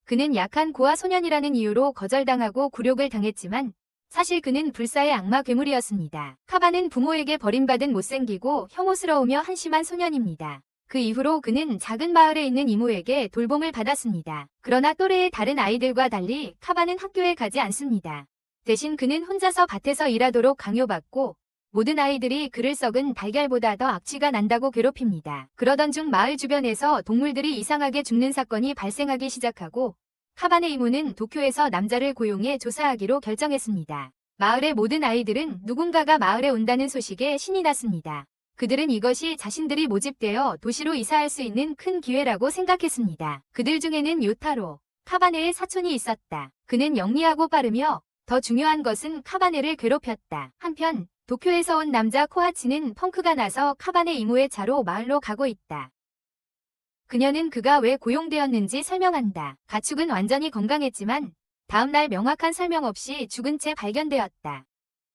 그는 약한 고아 소년이라는 이유로 거절당하고 굴욕을 당했지만 사실 그는 불사의 악마 괴물이었습니다. 카바는 부모에게 버림받은 못생기고 혐오스러우며 한심한 소년입니다. 그 이후로 그는 작은 마을에 있는 이모에게 돌봄을 받았습니다. 그러나 또래의 다른 아이들과 달리 카바는 학교에 가지 않습니다. 대신 그는 혼자서 밭에서 일하도록 강요받고 모든 아이들이 그를 썩은 달걀보다 더 악취가 난다고 괴롭힙니다. 그러던 중 마을 주변에서 동물들이 이상하게 죽는 사건이 발생하기 시작하고 카반의 이모는 도쿄에서 남자를 고용해 조사하기로 결정했습니다. 마을의 모든 아이들은 누군가가 마을에 온다는 소식에 신이 났습니다. 그들은 이것이 자신들이 모집되어 도시로 이사할 수 있는 큰 기회라고 생각했습니다. 그들 중에는 요타로, 카바네의 사촌이 있었다. 그는 영리하고 빠르며 더 중요한 것은 카바네를 괴롭혔다. 한편 도쿄에서 온 남자 코하치는 펑크가 나서 카바네 이모의 차로 마을로 가고 있다. 그녀는 그가 왜 고용되었는지 설명한다. 가축은 완전히 건강했지만 다음날 명확한 설명 없이 죽은 채 발견되었다.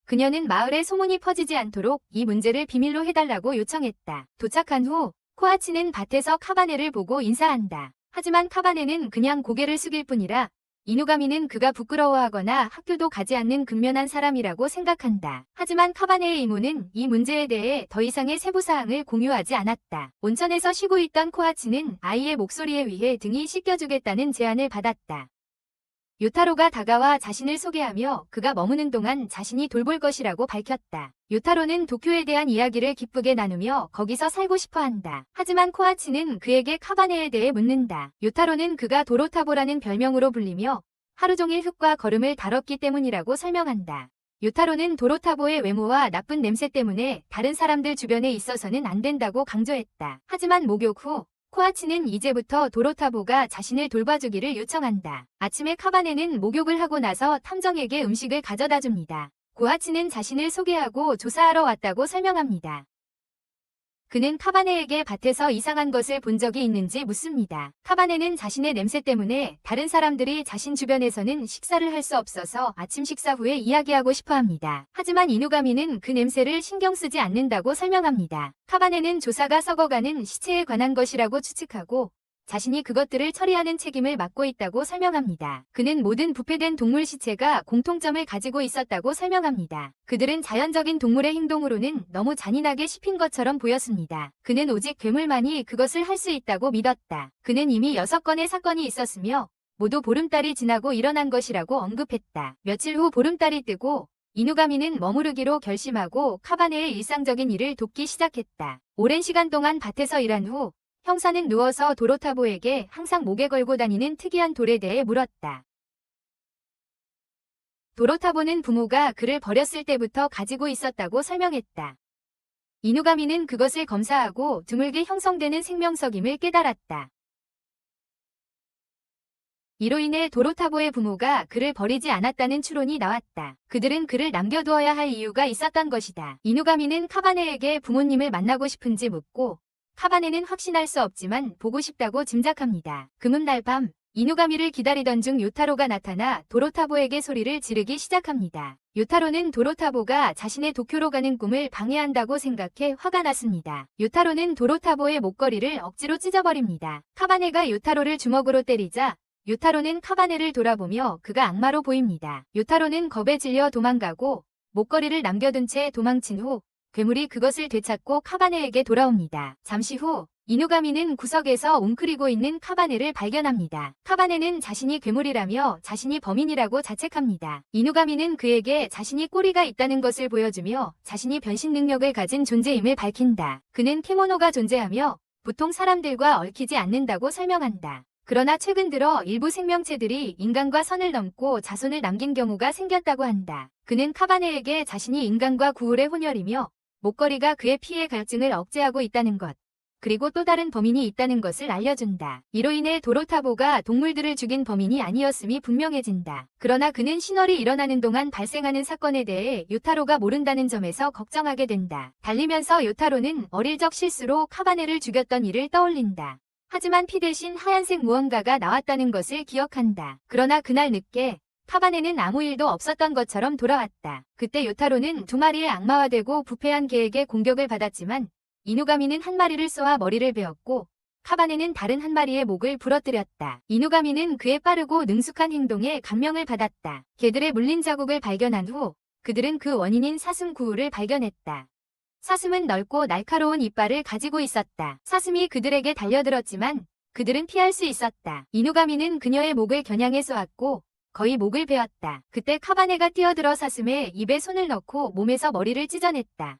그녀는 마을에 소문이 퍼지지 않도록 이 문제를 비밀로 해달라고 요청했다. 도착한 후 코하치는 밭에서 카바네를 보고 인사한다. 하지만 카바네는 그냥 고개를 숙일 뿐이라 이누가미는 그가 부끄러워하거나 학교도 가지 않는 근면한 사람이라고 생각한다. 하지만 카바네의 이모는 이 문제에 대해 더 이상의 세부사항을 공유하지 않았다. 온천에서 쉬고 있던 코하치는 아이의 목소리에 의해 등이 씻겨주겠다는 제안을 받았다. 요타로가 다가와 자신을 소개하며 그가 머무는 동안 자신이 돌볼 것이라고 밝혔다. 요타로는 도쿄에 대한 이야기를 기쁘게 나누며 거기서 살고 싶어 한다. 하지만 코하치는 그에게 카바네에 대해 묻는다. 요타로는 그가 도로타보라는 별명으로 불리며 하루 종일 흙과 거름을 다뤘기 때문이라고 설명한다. 요타로는 도로타보의 외모와 나쁜 냄새 때문에 다른 사람들 주변에 있어서는 안 된다고 강조했다. 하지만 목욕 후 코하치는 이제부터 도로타보가 자신을 돌봐주기를 요청한다. 아침에 카바네는 목욕을 하고 나서 탐정에게 음식을 가져다 줍니다. 코하치는 자신을 소개하고 조사하러 왔다고 설명합니다. 그는 카바네에게 밭에서 이상한 것을 본 적이 있는지 묻습니다. 카바네는 자신의 냄새 때문에 다른 사람들이 자신 주변에서는 식사를 할 수 없어서 아침 식사 후에 이야기하고 싶어 합니다. 하지만 이누가미는 그 냄새를 신경 쓰지 않는다고 설명합니다. 카바네는 조사가 썩어가는 시체에 관한 것이라고 추측하고 자신이 그것들을 처리하는 책임을 맡고 있다고 설명합니다. 그는 모든 부패된 동물 시체가 공통점을 가지고 있었다고 설명합니다. 그들은 자연적인 동물의 행동으로는 너무 잔인하게 씹힌 것처럼 보였습니다. 그는 오직 괴물만이 그것을 할 수 있다고 믿었다. 그는 이미 6건의 사건이 있었으며 모두 보름달이 지나고 일어난 것이라고 언급했다. 며칠 후 보름달이 뜨고 이누가미는 머무르기로 결심하고 카바네의 일상적인 일을 돕기 시작했다. 오랜 시간 동안 밭에서 일한 후 형사는 누워서 도로타보에게 항상 목에 걸고 다니는 특이한 돌에 대해 물었다. 도로타보는 부모가 그를 버렸을 때부터 가지고 있었다고 설명했다. 이누가미는 그것을 검사하고 드물게 형성되는 생명석임을 깨달았다. 이로 인해 도로타보의 부모가 그를 버리지 않았다는 추론이 나왔다. 그들은 그를 남겨두어야 할 이유가 있었던 것이다. 이누가미는 카바네에게 부모님을 만나고 싶은지 묻고 카바네는 확신할 수 없지만 보고 싶다고 짐작합니다. 금음날 밤 이누가미를 기다리던 중 요타로가 나타나 도로타보에게 소리를 지르기 시작합니다. 요타로는 도로타보가 자신의 도쿄로 가는 꿈을 방해한다고 생각해 화가 났습니다. 요타로는 도로타보의 목걸이를 억지로 찢어버립니다. 카바네가 요타로를 주먹으로 때리자 요타로는 카바네를 돌아보며 그가 악마로 보입니다. 요타로는 겁에 질려 도망가고 목걸이를 남겨둔 채 도망친 후 괴물이 그것을 되찾고 카바네에게 돌아옵니다. 잠시 후 이누가미는 구석에서 웅크리고 있는 카바네를 발견합니다. 카바네는 자신이 괴물이라며 자신이 범인이라고 자책합니다. 이누가미는 그에게 자신이 꼬리가 있다는 것을 보여주며 자신이 변신 능력을 가진 존재임을 밝힌다. 그는 케모노가 존재하며 보통 사람들과 얽히지 않는다고 설명한다. 그러나 최근 들어 일부 생명체들이 인간과 선을 넘고 자손을 남긴 경우가 생겼다고 한다. 그는 카바네에게 자신이 인간과 구울의 혼혈이며 목걸이가 그의 피해 갈증을 억제하고 있다는 것, 그리고 또 다른 범인이 있다는 것을 알려준다. 이로 인해 도로타보가 동물들을 죽인 범인이 아니었음이 분명해진다. 그러나 그는 신월이 일어나는 동안 발생하는 사건에 대해 요타로가 모른다는 점에서 걱정하게 된다. 달리면서 요타로는 어릴 적 실수로 카바네를 죽였던 일을 떠올린다. 하지만 피 대신 하얀색 무언가가 나왔다는 것을 기억한다. 그러나 그날 늦게 카바네는 아무 일도 없었던 것처럼 돌아왔다. 그때 요타로는 2마리의 악마화되고 부패한 개에게 공격을 받았지만 이누가미는 1마리를 쏘아 머리를 베었고 카바네는 다른 한 마리의 목을 부러뜨렸다. 이누가미는 그의 빠르고 능숙한 행동에 감명을 받았다. 개들의 물린 자국을 발견한 후 그들은 그 원인인 사슴 구울을 발견했다. 사슴은 넓고 날카로운 이빨을 가지고 있었다. 사슴이 그들에게 달려들었지만 그들은 피할 수 있었다. 이누가미는 그녀의 목을 겨냥해 쏘았고 거의 목을 베었다. 그때 카바네가 뛰어들어 사슴의 입에 손을 넣고 몸에서 머리를 찢어냈다.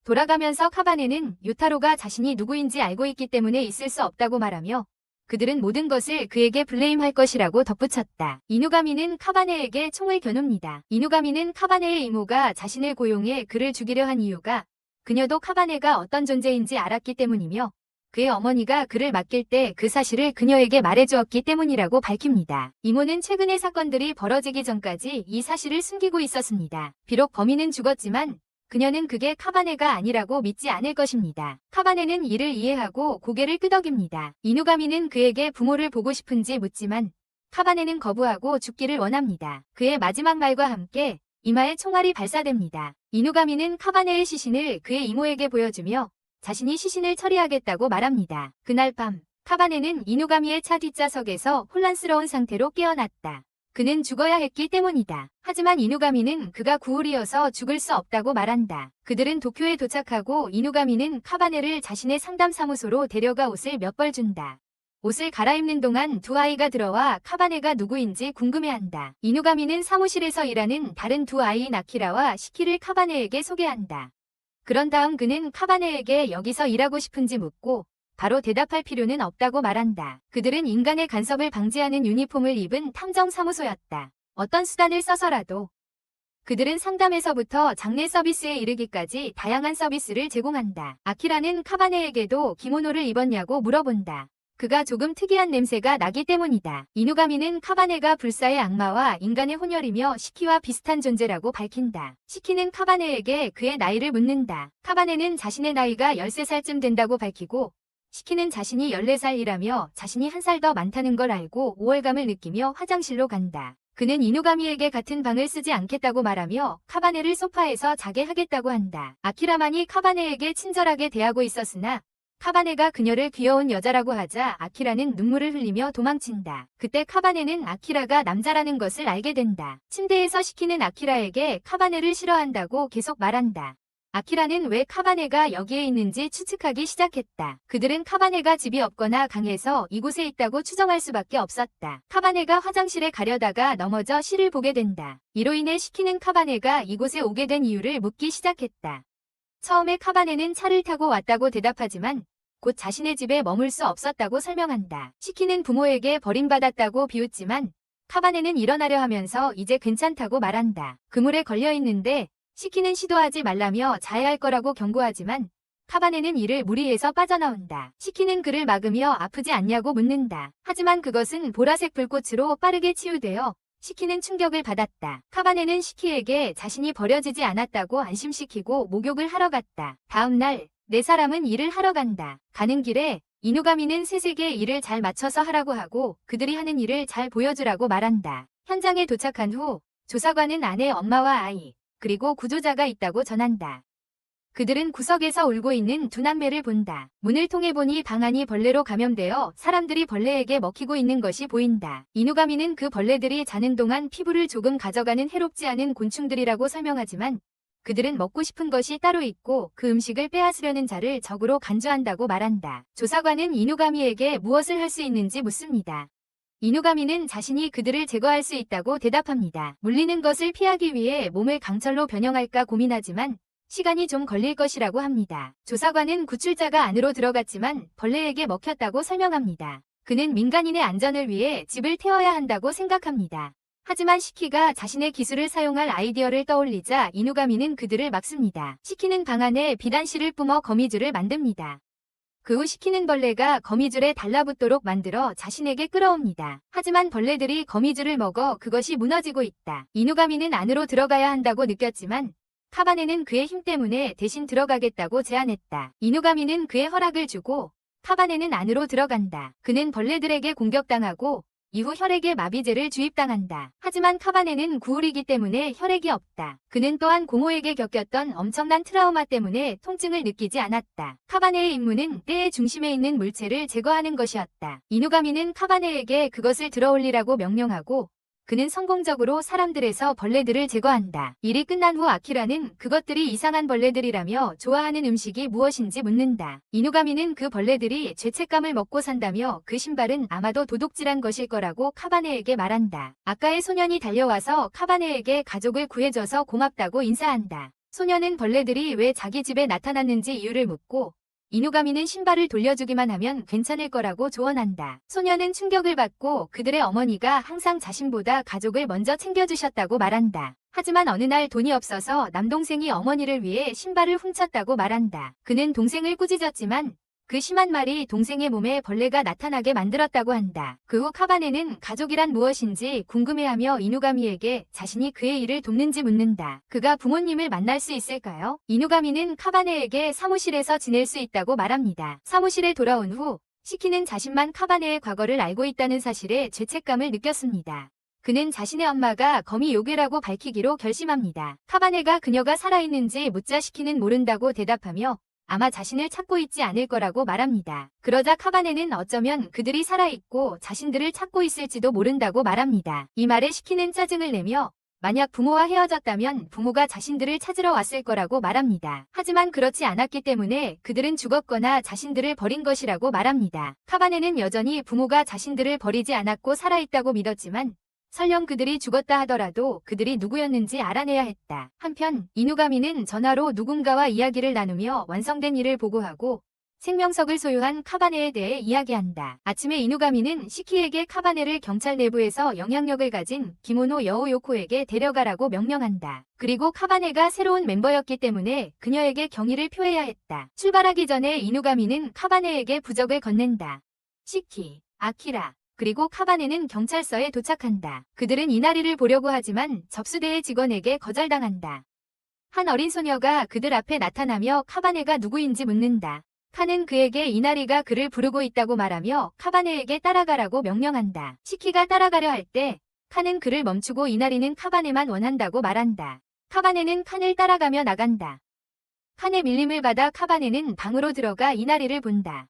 돌아가면서 카바네는 요타로가 자신이 누구인지 알고 있기 때문에 있을 수 없다고 말하며 그들은 모든 것을 그에게 블레임할 것이라고 덧붙였다. 이누가미는 카바네에게 총을 겨눕니다. 이누가미는 카바네의 이모가 자신을 고용해 그를 죽이려 한 이유가 그녀도 카바네가 어떤 존재인지 알았기 때문이며 그의 어머니가 그를 맡길 때 그 사실을 그녀에게 말해주었기 때문이라고 밝힙니다. 이모는 최근의 사건들이 벌어지기 전까지 이 사실을 숨기고 있었습니다. 비록 범인은 죽었지만 그녀는 그게 카바네가 아니라고 믿지 않을 것입니다. 카바네는 이를 이해하고 고개를 끄덕입니다. 이누가미는 그에게 부모를 보고 싶은지 묻지만 카바네는 거부하고 죽기를 원합니다. 그의 마지막 말과 함께 이마에 총알이 발사됩니다. 이누가미는 카바네의 시신을 그의 이모에게 보여주며 자신이 시신을 처리하겠다고 말합니다. 그날 밤 카바네는 이누가미의 차 뒷좌석에서 혼란스러운 상태로 깨어났다. 그는 죽어야 했기 때문이다. 하지만 이누가미는 그가 구울이어서 죽을 수 없다고 말한다. 그들은 도쿄에 도착하고 이누가미는 카바네를 자신의 상담사무소로 데려가 옷을 몇 벌 준다. 옷을 갈아입는 동안 두 아이가 들어와 카바네가 누구인지 궁금해한다. 이누가미는 사무실에서 일하는 다른 두 아이인 아키라와 시키를 카바네에게 소개한다. 그런 다음 그는 카바네에게 여기서 일하고 싶은지 묻고 바로 대답할 필요는 없다고 말한다. 그들은 인간의 간섭을 방지하는 유니폼을 입은 탐정사무소였다. 어떤 수단을 써서라도 그들은 상담에서부터 장례 서비스에 이르기까지 다양한 서비스를 제공한다. 아키라는 카바네에게도 기모노를 입었냐고 물어본다. 그가 조금 특이한 냄새가 나기 때문이다. 이누가미는 카바네가 불사의 악마와 인간의 혼혈이며 시키와 비슷한 존재라고 밝힌다. 시키는 카바네에게 그의 나이를 묻는다. 카바네는 자신의 나이가 13살쯤 된다고 밝히고 시키는 자신이 14살이라며 자신이 한 살 더 많다는 걸 알고 우월감을 느끼며 화장실로 간다. 그는 이누가미에게 같은 방을 쓰지 않겠다고 말하며 카바네를 소파에서 자게 하겠다고 한다. 아키라만이 카바네에게 친절하게 대하고 있었으나 카바네가 그녀를 귀여운 여자라고 하자 아키라는 눈물을 흘리며 도망친다. 그때 카바네는 아키라가 남자라는 것을 알게 된다. 침대에서 시키는 아키라에게 카바네를 싫어한다고 계속 말한다. 아키라는 왜 카바네가 여기에 있는지 추측하기 시작했다. 그들은 카바네가 집이 없거나 강해서 이곳에 있다고 추정할 수밖에 없었다. 카바네가 화장실에 가려다가 넘어져 시를 보게 된다. 이로 인해 시키는 카바네가 이곳에 오게 된 이유를 묻기 시작했다. 처음에 카바네는 차를 타고 왔다고 대답하지만 곧 자신의 집에 머물 수 없었다고 설명한다. 시키는 부모에게 버림받았다고 비웃지만 카바네는 일어나려 하면서 이제 괜찮다고 말한다. 그물에 걸려 있는데 시키는 시도하지 말라며 자해할 거라고 경고하지만 카바네는 이를 무리해서 빠져나온다. 시키는 그를 막으며 아프지 않냐고 묻는다. 하지만 그것은 보라색 불꽃으로 빠르게 치유되어 시키는 충격을 받았다. 카바네는 시키에게 자신이 버려지지 않았다고 안심시키고 목욕을 하러 갔다. 다음 날 네 사람은 일을 하러 간다. 가는 길에 이누가미는 셋에게 일을 잘 맞춰서 하라고 하고 그들이 하는 일을 잘 보여주라고 말한다. 현장에 도착한 후 조사관은 아내, 엄마와 아이 그리고 구조자가 있다고 전한다. 그들은 구석에서 울고 있는 두 남매를 본다. 문을 통해 보니 방 안이 벌레로 감염되어 사람들이 벌레에게 먹히고 있는 것이 보인다. 이누가미는 그 벌레들이 자는 동안 피부를 조금 가져가는 해롭지 않은 곤충들이라고 설명하지만 그들은 먹고 싶은 것이 따로 있고 그 음식을 빼앗으려는 자를 적으로 간주한다고 말한다. 조사관은 이누가미에게 무엇을 할 수 있는지 묻습니다. 이누가미는 자신이 그들을 제거할 수 있다고 대답합니다. 물리는 것을 피하기 위해 몸을 강철로 변형할까 고민하지만 시간이 좀 걸릴 것이라고 합니다. 조사관은 구출자가 안으로 들어갔지만 벌레에게 먹혔다고 설명합니다. 그는 민간인의 안전을 위해 집을 태워야 한다고 생각합니다. 하지만 시키가 자신의 기술을 사용할 아이디어를 떠올리자 이누가미는 그들을 막습니다. 시키는 방 안에 비단실을 뿜어 거미줄을 만듭니다. 그 후 시키는 벌레가 거미줄에 달라붙도록 만들어 자신에게 끌어옵니다. 하지만 벌레들이 거미줄을 먹어 그것이 무너지고 있다. 이누가미는 안으로 들어가야 한다고 느꼈지만 카바네는 그의 힘 때문에 대신 들어가겠다고 제안했다. 이누가미는 그의 허락을 주고 카바네는 안으로 들어간다. 그는 벌레들에게 공격당하고 이후 혈액에 마비제를 주입당한다. 하지만 카바네는 구울이기 때문에 혈액이 없다. 그는 또한 고모에게 겪었던 엄청난 트라우마 때문에 통증을 느끼지 않았다. 카바네의 임무는 떼의 중심에 있는 물체를 제거하는 것이었다. 이누가미는 카바네에게 그것을 들어올리라고 명령하고 그는 성공적으로 사람들에서 벌레들을 제거한다. 일이 끝난 후 아키라는 그것들이 이상한 벌레들이라며 좋아하는 음식이 무엇인지 묻는다. 이누가미는 그 벌레들이 죄책감을 먹고 산다며 그 신발은 아마도 도둑질한 것일 거라고 카바네에게 말한다. 아까의 소년이 달려와서 카바네에게 가족을 구해줘서 고맙다고 인사한다. 소년은 벌레들이 왜 자기 집에 나타났는지 이유를 묻고 이누가미는 신발을 돌려주기만 하면 괜찮을 거라고 조언한다. 소녀는 충격을 받고 그들의 어머니가 항상 자신보다 가족을 먼저 챙겨주셨다고 말한다. 하지만 어느 날 돈이 없어서 남동생이 어머니를 위해 신발을 훔쳤다고 말한다. 그는 동생을 꾸짖었지만 그 심한 말이 동생의 몸에 벌레가 나타나게 만들었다고 한다. 그 후 카바네는 가족이란 무엇인지 궁금해하며 이누가미에게 자신이 그의 일을 돕는지 묻는다. 그가 부모님을 만날 수 있을까요? 이누가미는 카바네에게 사무실에서 지낼 수 있다고 말합니다. 사무실에 돌아온 후 시키는 자신만 카바네의 과거를 알고 있다는 사실에 죄책감을 느꼈습니다. 그는 자신의 엄마가 거미 요괴라고 밝히기로 결심합니다. 카바네가 그녀가 살아있는지 묻자 시키는 모른다고 대답하며 아마 자신을 찾고 있지 않을 거라고 말합니다. 그러자 카바네는 어쩌면 그들이 살아있고 자신들을 찾고 있을지도 모른다고 말합니다. 이 말에 시키는 짜증을 내며 만약 부모와 헤어졌다면 부모가 자신들을 찾으러 왔을 거라고 말합니다. 하지만 그렇지 않았기 때문에 그들은 죽었거나 자신들을 버린 것이라고 말합니다. 카바네는 여전히 부모가 자신들을 버리지 않았고 살아있다고 믿었지만 설령 그들이 죽었다 하더라도 그들이 누구였는지 알아내야 했다. 한편 이누가미는 전화로 누군가와 이야기를 나누며 완성된 일을 보고하고 생명석을 소유한 카바네에 대해 이야기한다. 아침에 이누가미는 시키에게 카바네를 경찰 내부에서 영향력을 가진 기모노 여오요코에게 데려가라고 명령한다. 그리고 카바네가 새로운 멤버였기 때문에 그녀에게 경의를 표해야 했다. 출발하기 전에 이누가미는 카바네에게 부적을 건넨다. 시키, 아키라, 그리고 카바네는 경찰서에 도착한다. 그들은 이나리를 보려고 하지만 접수대의 직원에게 거절당한다. 한 어린 소녀가 그들 앞에 나타나며 카바네가 누구인지 묻는다. 칸은 그에게 이나리가 그를 부르고 있다고 말하며 카바네에게 따라가라고 명령한다. 시키가 따라가려 할 때 칸은 그를 멈추고 이나리는 카바네만 원한다고 말한다. 카바네는 칸을 따라가며 나간다. 칸의 밀림을 받아 카바네는 방으로 들어가 이나리를 본다.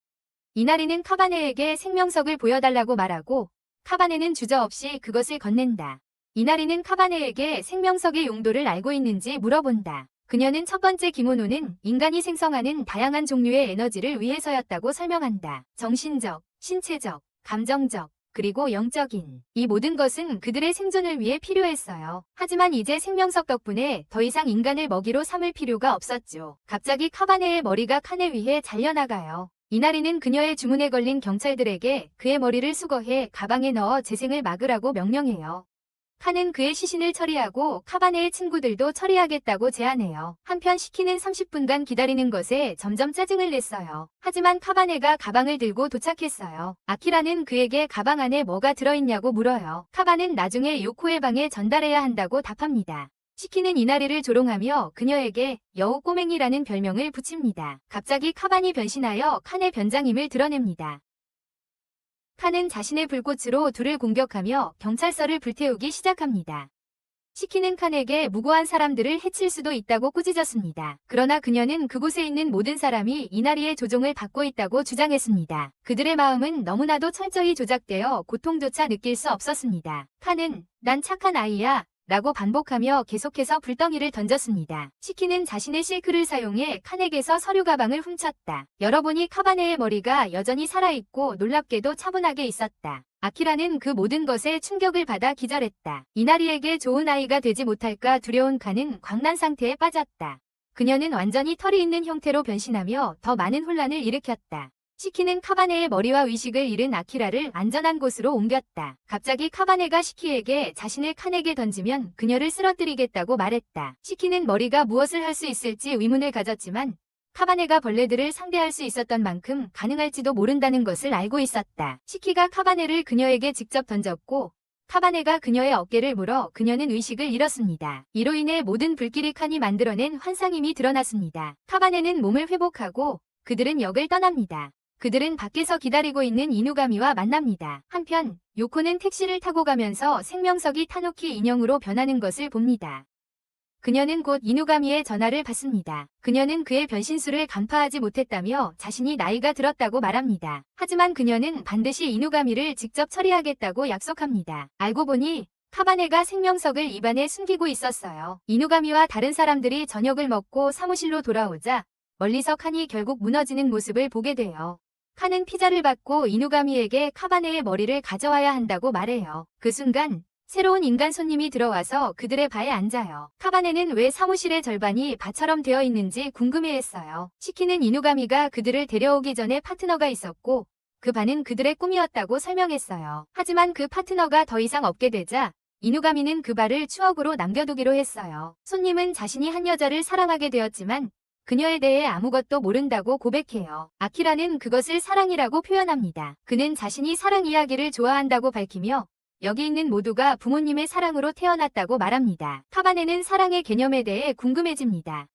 이나리는 카바네에게 생명석을 보여달라고 말하고 카바네는 주저없이 그것을 건넨다. 이나리는 카바네에게 생명석의 용도를 알고 있는지 물어본다. 그녀는 첫 번째 기모노는 인간이 생성하는 다양한 종류의 에너지를 위해서였다고 설명한다. 정신적, 신체적, 감정적, 그리고 영적인 이 모든 것은 그들의 생존을 위해 필요했어요. 하지만 이제 생명석 덕분에 더 이상 인간을 먹이로 삼을 필요가 없었죠. 갑자기 카바네의 머리가 칸에 의해 잘려나가요. 이나리는 그녀의 주문에 걸린 경찰들에게 그의 머리를 수거해 가방에 넣어 재생을 막으라고 명령해요. 칸은 그의 시신을 처리하고 카바네의 친구들도 처리하겠다고 제안해요. 한편 시키는 30분간 기다리는 것에 점점 짜증을 냈어요. 하지만 카바네가 가방을 들고 도착했어요. 아키라는 그에게 가방 안에 뭐가 들어있냐고 물어요. 카바는 나중에 요코의 방에 전달해야 한다고 답합니다. 시키는 이나리를 조롱하며 그녀에게 여우 꼬맹이라는 별명을 붙입니다. 갑자기 카반이 변신하여 칸의 변장임을 드러냅니다. 칸은 자신의 불꽃으로 둘을 공격하며 경찰서를 불태우기 시작합니다. 시키는 칸에게 무고한 사람들을 해칠 수도 있다고 꾸짖었습니다. 그러나 그녀는 그곳에 있는 모든 사람이 이나리의 조종을 받고 있다고 주장했습니다. 그들의 마음은 너무나도 철저히 조작되어 고통조차 느낄 수 없었습니다. 칸은 난 착한 아이야 라고 반복하며 계속해서 불덩이를 던졌습니다. 시키는 자신의 실크를 사용해 칸에게서 서류 가방을 훔쳤다. 열어보니 카바네의 머리가 여전히 살아있고 놀랍게도 차분하게 있었다. 아키라는 그 모든 것에 충격을 받아 기절했다. 이나리에게 좋은 아이가 되지 못할까 두려운 칸은 광란 상태에 빠졌다. 그녀는 완전히 털이 있는 형태로 변신하며 더 많은 혼란을 일으켰다. 시키는 카바네의 머리와 의식을 잃은 아키라를 안전한 곳으로 옮겼다. 갑자기 카바네가 시키에게 자신을 칸에게 던지면 그녀를 쓰러뜨리겠다고 말했다. 시키는 머리가 무엇을 할 수 있을지 의문을 가졌지만 카바네가 벌레들을 상대할 수 있었던 만큼 가능할지도 모른다는 것을 알고 있었다. 시키가 카바네를 그녀에게 직접 던졌고 카바네가 그녀의 어깨를 물어 그녀는 의식을 잃었습니다. 이로 인해 모든 불길이 칸이 만들어낸 환상임이 드러났습니다. 카바네는 몸을 회복하고 그들은 역을 떠납니다. 그들은 밖에서 기다리고 있는 이누가미와 만납니다. 한편 요코는 택시를 타고 가면서 생명석이 타누키 인형으로 변하는 것을 봅니다. 그녀는 곧 이누가미의 전화를 받습니다. 그녀는 그의 변신술을 간파하지 못했다며 자신이 나이가 들었다고 말합니다. 하지만 그녀는 반드시 이누가미를 직접 처리하겠다고 약속합니다. 알고 보니 카바네가 생명석을 입안에 숨기고 있었어요. 이누가미와 다른 사람들이 저녁을 먹고 사무실로 돌아오자 멀리서 칸이 결국 무너지는 모습을 보게 돼요. 칸은 피자를 받고 이누가미에게 카바네의 머리를 가져와야 한다고 말해요. 그 순간 새로운 인간 손님이 들어와서 그들의 바에 앉아요. 카바네는 왜 사무실의 절반이 바처럼 되어 있는지 궁금해했어요. 시키는 이누가미가 그들을 데려오기 전에 파트너가 있었고 그 바는 그들의 꿈이었다고 설명했어요. 하지만 그 파트너가 더 이상 없게 되자 이누가미는 그 바를 추억으로 남겨두기로 했어요. 손님은 자신이 한 여자를 사랑하게 되었지만 그녀에 대해 아무것도 모른다고 고백해요. 아키라는 그것을 사랑이라고 표현합니다. 그는 자신이 사랑 이야기를 좋아한다고 밝히며 여기 있는 모두가 부모님의 사랑으로 태어났다고 말합니다. 카바네는 사랑의 개념에 대해 궁금해집니다.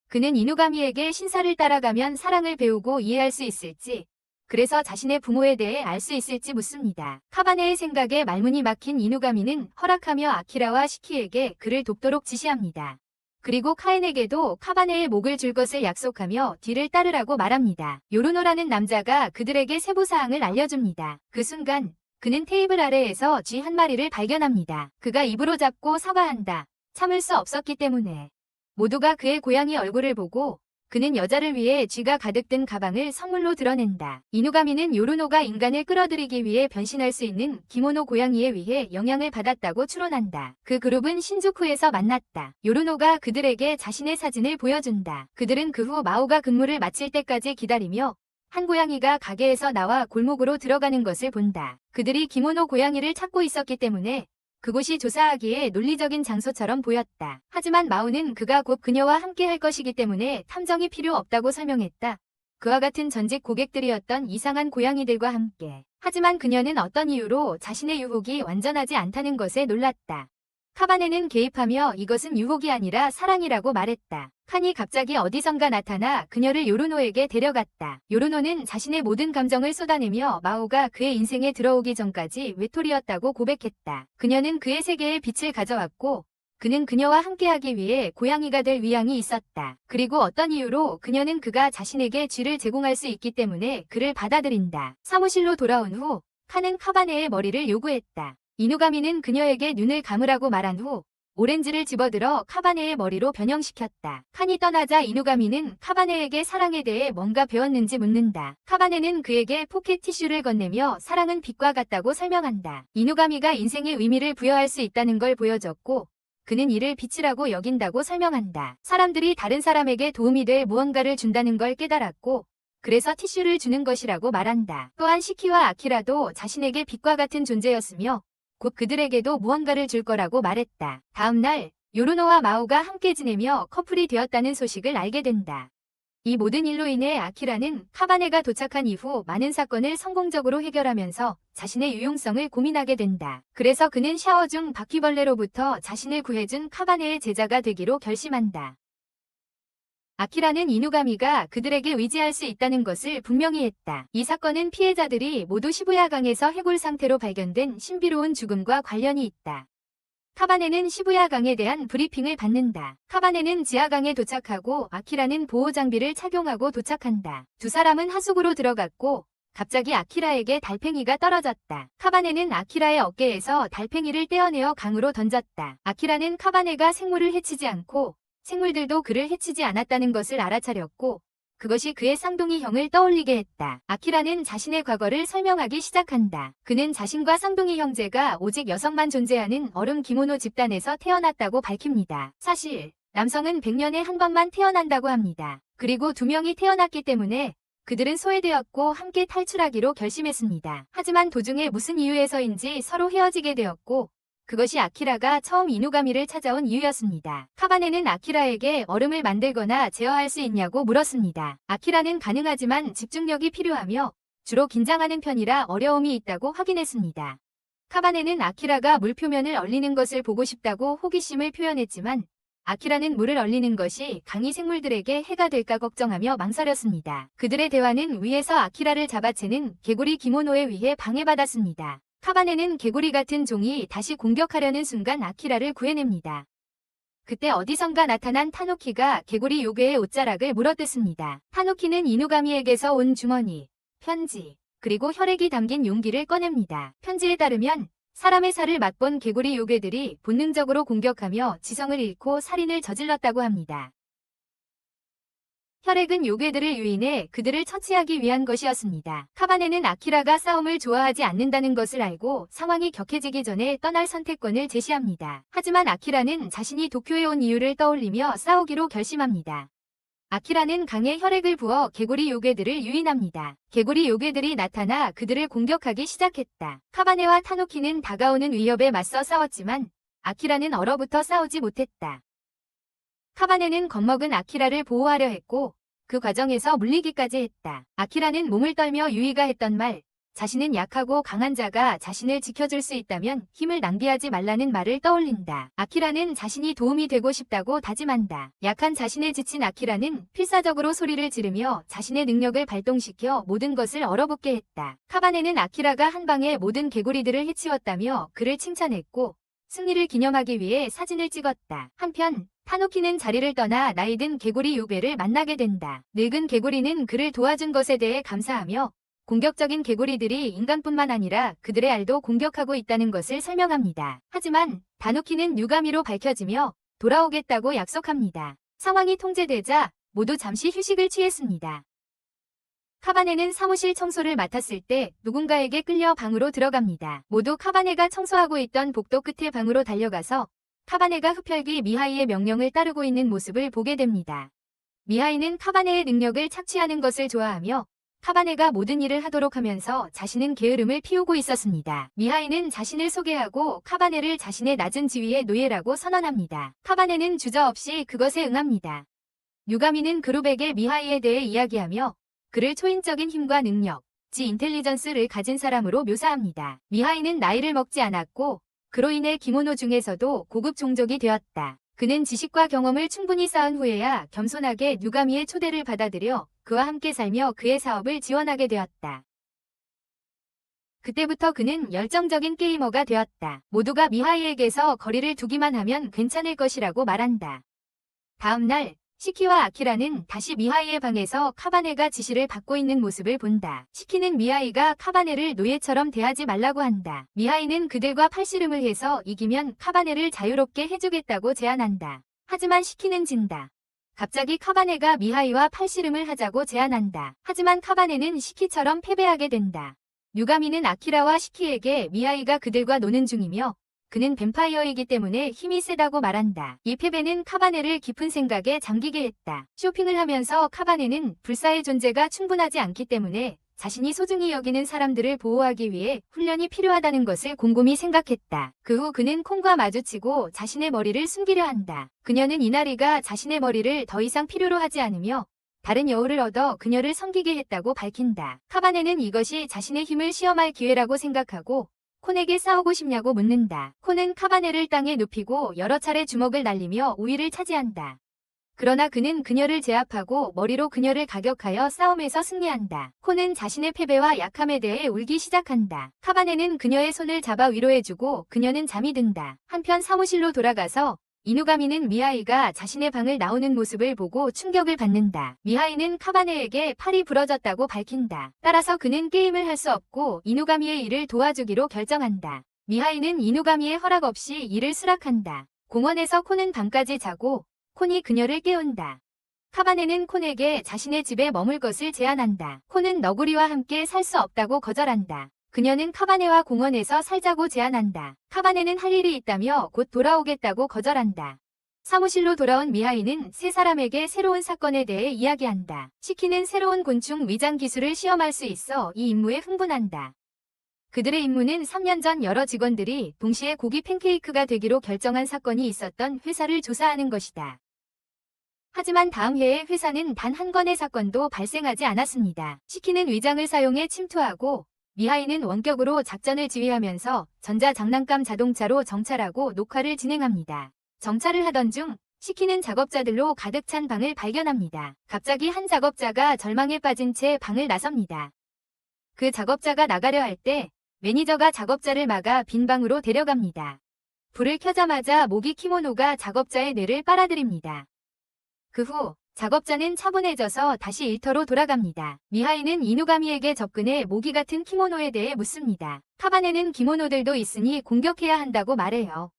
그는 이누가미에게 신사를 따라가면 사랑을 배우고 이해할 수 있을지, 그래서 자신의 부모에 대해 알 수 있을지 묻습니다. 카바네의 생각에 말문이 막힌 이누가미는 허락하며 아키라와 시키에게 그를 돕도록 지시합니다. 그리고 카엔에게도 카바네의 목을 줄 것을 약속하며 뒤를 따르라고 말합니다. 요르노라는 남자가 그들에게 세부사항을 알려줍니다. 그 순간 그는 테이블 아래에서 쥐 한 마리를 발견합니다. 그가 입으로 잡고 사과한다. 참을 수 없었기 때문에. 모두가 그의 고양이 얼굴을 보고 그는 여자를 위해 쥐가 가득 든 가방을 선물로 드러낸다. 이누가미는 요르노가 인간을 끌어들이기 위해 변신할 수 있는 기모노 고양이에 의해 영향을 받았다고 추론한다. 그 그룹은 신주쿠에서 만났다. 요르노가 그들에게 자신의 사진을 보여준다. 그들은 그 후 마오가 근무를 마칠 때까지 기다리며 한 고양이가 가게에서 나와 골목으로 들어가는 것을 본다. 그들이 기모노 고양이를 찾고 있었기 때문에 그곳이 조사하기에 논리적인 장소처럼 보였다. 하지만 마오는 그가 곧 그녀와 함께 할 것이기 때문에 탐정이 필요 없다고 설명했다. 그와 같은 전직 고객들이었던 이상한 고양이들과 함께. 하지만 그녀는 어떤 이유로 자신의 유혹이 완전하지 않다는 것에 놀랐다. 카바네는 개입하며 이것은 유혹이 아니라 사랑이라고 말했다. 칸이 갑자기 어디선가 나타나 그녀를 요르노에게 데려갔다. 요르노는 자신의 모든 감정을 쏟아내며 마오가 그의 인생에 들어오기 전까지 외톨이였다고 고백했다. 그녀는 그의 세계에 빛을 가져왔고 그는 그녀와 함께하기 위해 고양이가 될 위향이 있었다. 그리고 어떤 이유로 그녀는 그가 자신에게 쥐를 제공할 수 있기 때문에 그를 받아들인다. 사무실로 돌아온 후 칸은 카바네의 머리를 요구했다. 이누가미는 그녀에게 눈을 감으라고 말한 후 오렌지를 집어들어 카바네의 머리로 변형시켰다. 칸이 떠나자 이누가미는 카바네에게 사랑에 대해 뭔가 배웠는지 묻는다. 카바네는 그에게 포켓 티슈를 건네며 사랑은 빛과 같다고 설명한다. 이누가미가 인생의 의미를 부여할 수 있다는 걸 보여줬고 그는 이를 빛이라고 여긴다고 설명한다. 사람들이 다른 사람에게 도움이 될 무언가를 준다는 걸 깨달았고 그래서 티슈를 주는 것이라고 말한다. 또한 시키와 아키라도 자신에게 빛과 같은 존재였으며 곧 그들에게도 무언가를 줄 거라고 말했다. 다음 날 요르노와 마오가 함께 지내며 커플이 되었다는 소식을 알게 된다. 이 모든 일로 인해 아키라는 카바네가 도착한 이후 많은 사건을 성공적으로 해결하면서 자신의 유용성을 고민하게 된다. 그래서 그는 샤워 중 바퀴벌레로부터 자신을 구해준 카바네의 제자가 되기로 결심한다. 아키라는 이누가미가 그들에게 의지할 수 있다는 것을 분명히 했다. 이 사건은 피해자들이 모두 시부야강에서 해골 상태로 발견된 신비로운 죽음과 관련이 있다. 카바네는 시부야강에 대한 브리핑을 받는다. 카바네는 지하강에 도착하고 아키라는 보호장비를 착용하고 도착한다. 두 사람은 하수구로 들어갔고 갑자기 아키라에게 달팽이가 떨어졌다. 카바네는 아키라의 어깨에서 달팽이를 떼어내어 강으로 던졌다. 아키라는 카바네가 생물을 해치지 않고 생물들도 그를 해치지 않았다는 것을 알아차렸고 그것이 그의 쌍둥이 형을 떠올리게 했다. 아키라는 자신의 과거를 설명하기 시작한다. 그는 자신과 쌍둥이 형제가 오직 여성만 존재하는 얼음 기모노 집단에서 태어났다고 밝힙니다. 사실 남성은 100년에 한 번만 태어난다고 합니다. 그리고 2명이 태어났기 때문에 그들은 소외되었고 함께 탈출하기로 결심했습니다. 하지만 도중에 무슨 이유에서인지 서로 헤어지게 되었고 그것이 아키라가 처음 이누가미를 찾아온 이유였습니다. 카바네는 아키라에게 얼음을 만들거나 제어할 수 있냐고 물었습니다. 아키라는 가능하지만 집중력이 필요하며 주로 긴장하는 편이라 어려움이 있다고 확인했습니다. 카바네는 아키라가 물 표면을 얼리는 것을 보고 싶다고 호기심을 표현했지만 아키라는 물을 얼리는 것이 강이 생물들에게 해가 될까 걱정하며 망설였습니다. 그들의 대화는 위에서 아키라를 잡아채는 개구리 기모노에 의해 방해받았습니다. 카바네는 개구리 같은 종이 다시 공격하려는 순간 아키라를 구해냅니다. 그때 어디선가 나타난 타노키가 개구리 요괴의 옷자락을 물어뜯습니다. 타노키는 이누가미에게서 온 주머니, 편지, 그리고 혈액이 담긴 용기를 꺼냅니다. 편지에 따르면 사람의 살을 맛본 개구리 요괴들이 본능적으로 공격하며 지성을 잃고 살인을 저질렀다고 합니다. 혈액은 요괴들을 유인해 그들을 처치하기 위한 것이었습니다. 카바네는 아키라가 싸움을 좋아하지 않는다는 것을 알고 상황이 격해지기 전에 떠날 선택권을 제시합니다. 하지만 아키라는 자신이 도쿄에 온 이유를 떠올리며 싸우기로 결심합니다. 아키라는 강에 혈액을 부어 개구리 요괴들을 유인합니다. 개구리 요괴들이 나타나 그들을 공격하기 시작했다. 카바네와 타노키는 다가오는 위협에 맞서 싸웠지만 아키라는 얼어붙어 싸우지 못했다. 카바네는 겁먹은 아키라를 보호하려 했고 그 과정에서 물리기까지 했다. 아키라는 몸을 떨며 유이가 했던 말, 자신은 약하고 강한 자가 자신을 지켜줄 수 있다면 힘을 낭비하지 말라는 말을 떠올린다. 아키라는 자신이 도움이 되고 싶다고 다짐한다. 약한 자신에 지친 아키라는 필사적으로 소리를 지르며 자신의 능력을 발동시켜 모든 것을 얼어붙게 했다. 카바네는 아키라가 한 방에 모든 개구리들을 해치웠다며 그를 칭찬했고 승리를 기념하기 위해 사진을 찍었다. 한편 타노키는 자리를 떠나 나이든 개구리 요괴를 만나게 된다. 늙은 개구리는 그를 도와준 것에 대해 감사하며 공격적인 개구리들이 인간뿐만 아니라 그들의 알도 공격하고 있다는 것을 설명합니다. 하지만 타노키는 뉴가미로 밝혀지며 돌아오겠다고 약속합니다. 상황이 통제되자 모두 잠시 휴식을 취했습니다. 카바네는 사무실 청소를 맡았을 때 누군가에게 끌려 방으로 들어갑니다. 모두 카바네가 청소하고 있던 복도 끝에 방으로 달려가서 카바네가 흡혈귀 미하이의 명령을 따르고 있는 모습을 보게 됩니다. 미하이는 카바네의 능력을 착취하는 것을 좋아하며 카바네가 모든 일을 하도록 하면서 자신은 게으름을 피우고 있었습니다. 미하이는 자신을 소개하고 카바네를 자신의 낮은 지위의 노예라고 선언합니다. 카바네는 주저없이 그것에 응합니다. 유가미는 그룹에게 미하이에 대해 이야기하며 그를 초인적인 힘과 능력, 인텔리전스를 가진 사람으로 묘사합니다. 미하이는 나이를 먹지 않았고 그로 인해 기모노 중에서도 고급 종족이 되었다. 그는 지식과 경험을 충분히 쌓은 후에야 겸손하게 유가미의 초대를 받아들여 그와 함께 살며 그의 사업을 지원하게 되었다. 그때부터 그는 열정적인 게이머가 되었다. 모두가 미하이에게서 거리를 두기만 하면 괜찮을 것이라고 말한다. 다음 날 시키와 아키라는 다시 미하이의 방에서 카바네가 지시를 받고 있는 모습을 본다. 시키는 미하이가 카바네를 노예처럼 대하지 말라고 한다. 미하이는 그들과 팔씨름을 해서 이기면 카바네를 자유롭게 해주겠다고 제안한다. 하지만 시키는 진다. 갑자기 카바네가 미하이와 팔씨름을 하자고 제안한다. 하지만 카바네는 시키처럼 패배하게 된다. 유가미는 아키라와 시키에게 미하이가 그들과 노는 중이며 그는 뱀파이어이기 때문에 힘이 세다고 말한다. 이 패배는 카바네를 깊은 생각에 잠기게 했다. 쇼핑을 하면서 카바네는 불사의 존재가 충분하지 않기 때문에 자신이 소중히 여기는 사람들을 보호하기 위해 훈련이 필요하다는 것을 곰곰이 생각했다. 그 후 그는 콩과 마주치고 자신의 머리를 숨기려 한다. 그녀는 이나리가 자신의 머리를 더 이상 필요로 하지 않으며 다른 여우를 얻어 그녀를 섬기게 했다고 밝힌다. 카바네는 이것이 자신의 힘을 시험할 기회라고 생각하고 콘에게 싸우고 싶냐고 묻는다. 콘은 카바네를 땅에 눕히고 여러 차례 주먹을 날리며 우위를 차지한다. 그러나 그는 그녀를 제압하고 머리로 그녀를 가격하여 싸움에서 승리한다. 콘은 자신의 패배와 약함에 대해 울기 시작한다. 카바네는 그녀의 손을 잡아 위로해주고 그녀는 잠이 든다. 한편 사무실로 돌아가서 이누가미는 미하이가 자신의 방을 나오는 모습을 보고 충격을 받는다. 미하이는 카바네에게 팔이 부러졌다고 밝힌다. 따라서 그는 게임을 할 수 없고 이누가미의 일을 도와주기로 결정한다. 미하이는 이누가미의 허락 없이 일을 수락한다. 공원에서 콘은 밤까지 자고 콘이 그녀를 깨운다. 카바네는 콘에게 자신의 집에 머물 것을 제안한다. 콘은 너구리와 함께 살 수 없다고 거절한다. 그녀는 카바네와 공원에서 살자고 제안한다. 카바네는 할 일이 있다며 곧 돌아오겠다고 거절한다. 사무실로 돌아온 미하이는 세 사람에게 새로운 사건에 대해 이야기한다. 시키는 새로운 곤충 위장 기술을 시험할 수 있어 이 임무에 흥분한다. 그들의 임무는 3년 전 여러 직원들이 동시에 고기 팬케이크가 되기로 결정한 사건이 있었던 회사를 조사하는 것이다. 하지만 다음 해에 회사는 단 한 건의 사건도 발생하지 않았습니다. 시키는 위장을 사용해 침투하고 미하이는 원격으로 작전을 지휘하면서 전자장난감 자동차로 정찰하고 녹화를 진행합니다. 정찰을 하던 중 시키는 작업자들로 가득 찬 방을 발견합니다. 갑자기 한 작업자가 절망에 빠진 채 방을 나섭니다. 그 작업자가 나가려 할 때 매니저가 작업자를 막아 빈 방으로 데려갑니다. 불을 켜자마자 모기 키모노가 작업자의 뇌를 빨아들입니다. 그 후 작업자는 차분해져서 다시 일터로 돌아갑니다. 미하이는 이누가미에게 접근해 모기 같은 키모노에 대해 묻습니다. 카바네는 기모노들도 있으니 공격해야 한다고 말해요.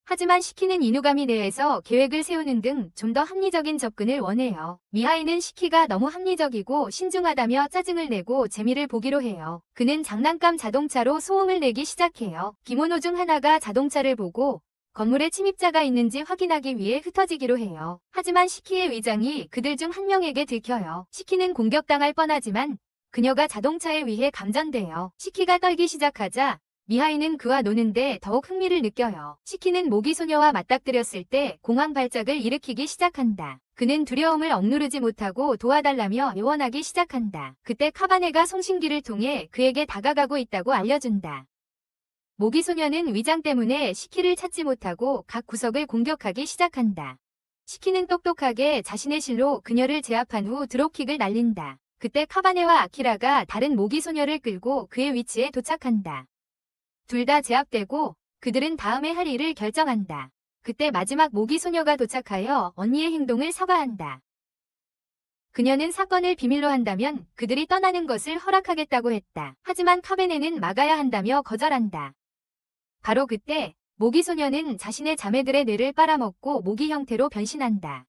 하지만 시키는 이누가미 내에서 계획을 세우는 등 좀 더 합리적인 접근을 원해요. 미하이는 시키가 너무 합리적이고 신중하다며 짜증을 내고 재미를 보기로 해요. 그는 장난감 자동차로 소음을 내기 시작해요. 기모노 중 하나가 자동차를 보고 건물에 침입자가 있는지 확인하기 위해 흩어지기로 해요. 하지만 시키의 위장이 그들 중 한 명에게 들켜요. 시키는 공격당할 뻔하지만 그녀가 자동차에 의해 감전돼요. 시키가 떨기 시작하자 미하이는 그와 노는데 더욱 흥미를 느껴요. 시키는 모기 소녀와 맞닥뜨렸을 때 공황 발작을 일으키기 시작한다. 그는 두려움을 억누르지 못하고 도와달라며 애원하기 시작한다. 그때 카바네가 송신기를 통해 그에게 다가가고 있다고 알려준다. 모기 소녀는 위장 때문에 시키를 찾지 못하고 각 구석을 공격하기 시작한다. 시키는 똑똑하게 자신의 실로 그녀를 제압한 후 드롭킥을 날린다. 그때 카바네와 아키라가 다른 모기 소녀를 끌고 그의 위치에 도착한다. 둘 다 제압되고 그들은 다음에 할 일을 결정한다. 그때 마지막 모기 소녀가 도착하여 언니의 행동을 사과한다. 그녀는 사건을 비밀로 한다면 그들이 떠나는 것을 허락하겠다고 했다. 하지만 카베네는 막아야 한다며 거절한다. 바로 그때 모기 소녀는 자신의 자매들의 뇌를 빨아먹고 모기 형태로 변신한다.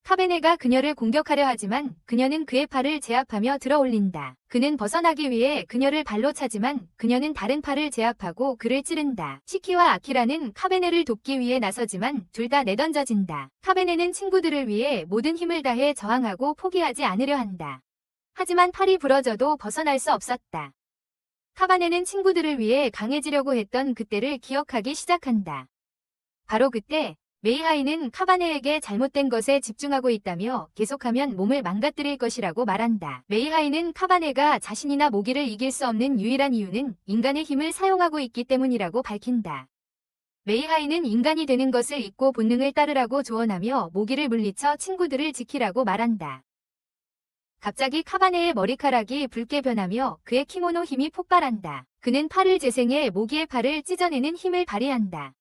카베네가 그녀를 공격하려 하지만 그녀는 그의 팔을 제압하며 들어올린다. 그는 벗어나기 위해 그녀를 발로 차지만 그녀는 다른 팔을 제압하고 그를 찌른다. 시키와 아키라는 카베네를 돕기 위해 나서지만 둘 다 내던져진다. 카베네는 친구들을 위해 모든 힘을 다해 저항하고 포기하지 않으려 한다. 하지만 팔이 부러져도 벗어날 수 없었다. 카바네는 친구들을 위해 강해지려고 했던 그때를 기억하기 시작한다. 바로 그때 메이하이는 카바네에게 잘못된 것에 집중하고 있다며 계속하면 몸을 망가뜨릴 것이라고 말한다. 메이하이는 카바네가 자신이나 모기를 이길 수 없는 유일한 이유는 인간의 힘을 사용하고 있기 때문이라고 밝힌다. 메이하이는 인간이 되는 것을 잊고 본능을 따르라고 조언하며 모기를 물리쳐 친구들을 지키라고 말한다. 갑자기 카바네의 머리카락이 붉게 변하며 그의 키모노 힘이 폭발한다. 그는 팔을 재생해 모기의 팔을 찢어내는 힘을 발휘한다.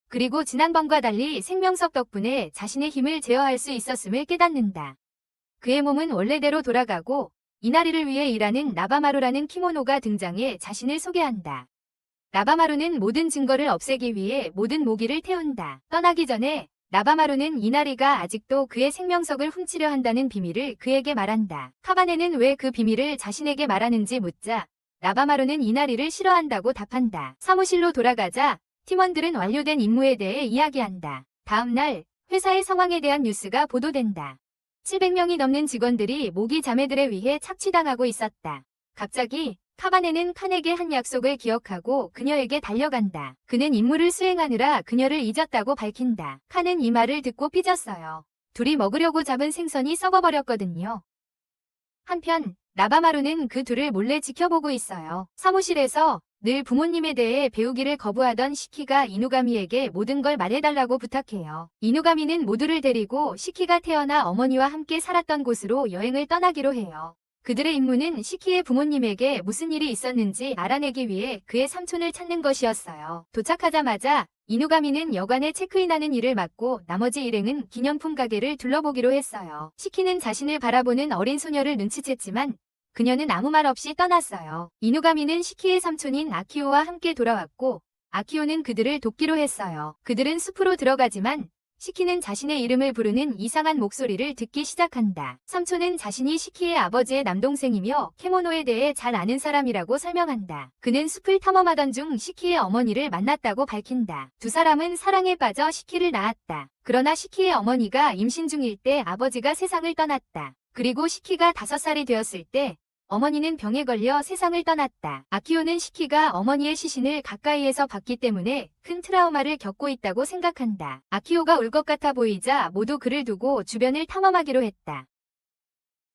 그리고 지난번과 달리 생명석 덕분에 자신의 힘을 제어할 수 있었음을 깨닫는다. 그의 몸은 원래대로 돌아가고 이나리를 위해 일하는 나바마루라는 키모노가 등장해 자신을 소개한다. 나바마루는 모든 증거를 없애기 위해 모든 모기를 태운다. 떠나기 전에 나바마루는 이나리가 아직도 그의 생명석을 훔치려 한다는 비밀을 그에게 말한다. 카바네는 왜 그 비밀을 자신에게 말하는지 묻자 나바마루는 이나리를 싫어한다고 답한다. 사무실로 돌아가자 팀원들은 완료된 임무에 대해 이야기한다. 다음 날 회사의 상황에 대한 뉴스가 보도된다. 700명이 넘는 직원들이 모기 자매들에 의해 착취당하고 있었다. 갑자기 카바네는 칸에게 한 약속을 기억하고 그녀에게 달려간다. 그는 임무를 수행하느라 그녀를 잊었다고 밝힌다. 칸은 이 말을 듣고 삐졌어요. 둘이 먹으려고 잡은 생선이 썩어버렸거든요. 한편 나바마루는 그 둘을 몰래 지켜보고 있어요. 사무실에서 늘 부모님에 대해 배우기를 거부하던 시키가 이누가미에게 모든 걸 말해달라고 부탁해요. 이누가미는 모두를 데리고 시키가 태어나 어머니와 함께 살았던 곳으로 여행을 떠나기로 해요. 그들의 임무는 시키의 부모님에게 무슨 일이 있었는지 알아내기 위해 그의 삼촌을 찾는 것이었어요. 도착하자마자 이누가미는 여관에 체크인하는 일을 맡고 나머지 일행은 기념품 가게를 둘러보기로 했어요. 시키는 자신을 바라보는 어린 소녀를 눈치챘지만 그녀는 아무 말 없이 떠났어요. 이누가미는 시키의 삼촌인 아키오와 함께 돌아왔고 아키오는 그들을 돕기로 했어요. 그들은 숲으로 들어가지만 시키는 자신의 이름을 부르는 이상한 목소리를 듣기 시작한다. 삼촌은 자신이 시키의 아버지의 남동생이며 케모노에 대해 잘 아는 사람이라고 설명한다. 그는 숲을 탐험하던 중 시키의 어머니를 만났다고 밝힌다. 두 사람은 사랑에 빠져 시키를 낳았다. 그러나 시키의 어머니가 임신 중일 때 아버지가 세상을 떠났다. 그리고 시키가 5살이 되었을 때 어머니는 병에 걸려 세상을 떠났다. 아키오는 시키가 어머니의 시신을 가까이에서 봤기 때문에 큰 트라우마를 겪고 있다고 생각한다. 아키오가 울 것 같아 보이자 모두 그를 두고 주변을 탐험하기로 했다.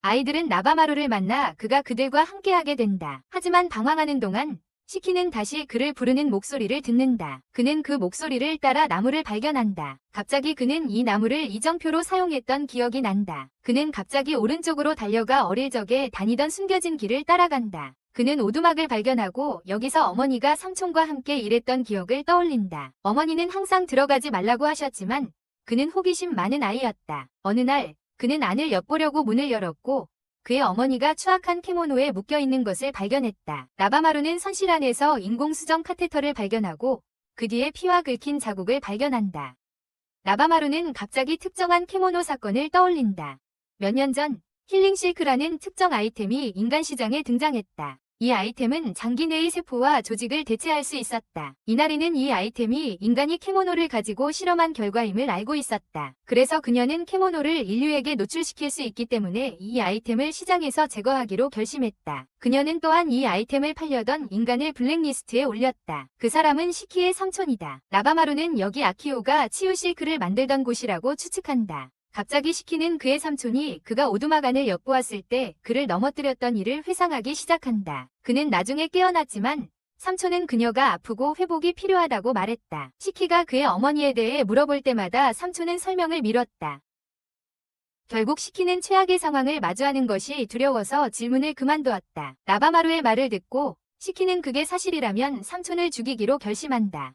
아이들은 나바마루를 만나 그가 그들과 함께하게 된다. 하지만 방황하는 동안 시키는 다시 그를 부르는 목소리를 듣는다. 그는 그 목소리를 따라 나무를 발견한다. 갑자기 그는 이 나무를 이정표로 사용했던 기억이 난다. 그는 갑자기 오른쪽으로 달려가 어릴 적에 다니던 숨겨진 길을 따라간다. 그는 오두막을 발견하고 여기서 어머니가 삼촌과 함께 일했던 기억을 떠올린다. 어머니는 항상 들어가지 말라고 하셨지만 그는 호기심 많은 아이였다. 어느 날 그는 안을 엿보려고 문을 열었고 그의 어머니가 추악한 케모노에 묶여있는 것을 발견했다. 나바마루는 선실 안에서 인공수정 카테터를 발견하고 그 뒤에 피와 긁힌 자국을 발견한다. 나바마루는 갑자기 특정한 케모노 사건을 떠올린다. 몇 년 전 힐링실크라는 특정 아이템이 인간 시장에 등장했다. 이 아이템은 장기 내의 세포와 조직을 대체할 수 있었다. 이나리는 이 아이템이 인간이 케모노를 가지고 실험한 결과임을 알고 있었다. 그래서 그녀는 케모노를 인류에게 노출시킬 수 있기 때문에 이 아이템을 시장에서 제거하기로 결심했다. 그녀는 또한 이 아이템을 팔려던 인간을 블랙리스트에 올렸다. 그 사람은 시키의 삼촌이다. 나바마루는 여기 아키오가 치유실크를 만들던 곳이라고 추측한다. 갑자기 시키는 그의 삼촌이 그가 오두막 안을 엿보았을 때 그를 넘어뜨렸던 일을 회상하기 시작한다. 그는 나중에 깨어났지만 삼촌은 그녀가 아프고 회복이 필요하다고 말했다. 시키가 그의 어머니에 대해 물어볼 때마다 삼촌은 설명을 미뤘다. 결국 시키는 최악의 상황을 마주하는 것이 두려워서 질문을 그만두었다. 나바마루의 말을 듣고 시키는 그게 사실이라면 삼촌을 죽이기로 결심한다.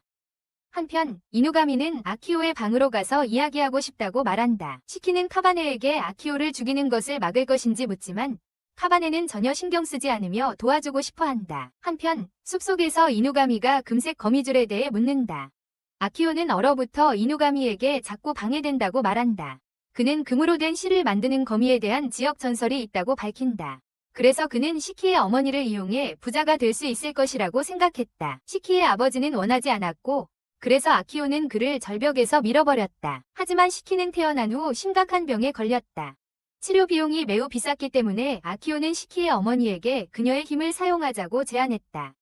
한편 이누가미는 아키오의 방으로 가서 이야기하고 싶다고 말한다. 시키는 카바네에게 아키오를 죽이는 것을 막을 것인지 묻지만 카바네는 전혀 신경 쓰지 않으며 도와주고 싶어 한다. 한편 숲속에서 이누가미가 금색 거미줄에 대해 묻는다. 아키오는 얼어부터 이누가미에게 자꾸 방해된다고 말한다. 그는 금으로 된 실을 만드는 거미에 대한 지역 전설이 있다고 밝힌다. 그래서 그는 시키의 어머니를 이용해 부자가 될 수 있을 것이라고 생각했다. 시키의 아버지는 원하지 않았고 그래서 아키오는 그를 절벽에서 밀어버렸다. 하지만 시키는 태어난 후 심각한 병에 걸렸다. 치료 비용이 매우 비쌌기 때문에 아키오는 시키의 어머니에게 그녀의 힘을 사용하자고 제안했다.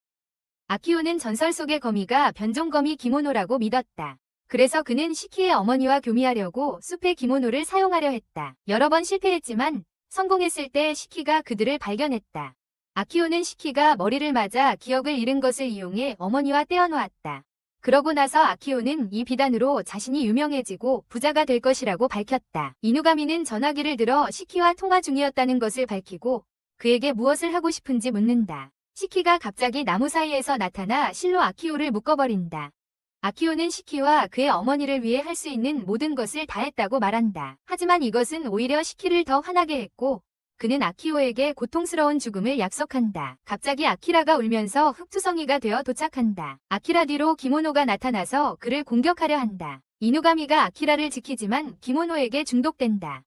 아키오는 전설 속의 거미가 변종거미 기모노라고 믿었다. 그래서 그는 시키의 어머니와 교미하려고 숲의 기모노를 사용하려 했다. 여러 번 실패했지만 성공했을 때 시키가 그들을 발견했다. 아키오는 시키가 머리를 맞아 기억을 잃은 것을 이용해 어머니와 떼어놓았다. 그러고 나서 아키오는 이 비단으로 자신이 유명해지고 부자가 될 것이라고 밝혔다. 이누가미는 전화기를 들어 시키와 통화 중이었다는 것을 밝히고 그에게 무엇을 하고 싶은지 묻는다. 시키가 갑자기 나무 사이에서 나타나 실로 아키오를 묶어버린다. 아키오는 시키와 그의 어머니를 위해 할 수 있는 모든 것을 다 했다고 말한다. 하지만 이것은 오히려 시키를 더 화나게 했고 그는 아키오에게 고통스러운 죽음을 약속한다. 갑자기 아키라가 울면서 흑투성이가 되어 도착한다. 아키라 뒤로 기모노가 나타나서 그를 공격하려 한다. 이누가미가 아키라를 지키지만 기모노에게 중독된다.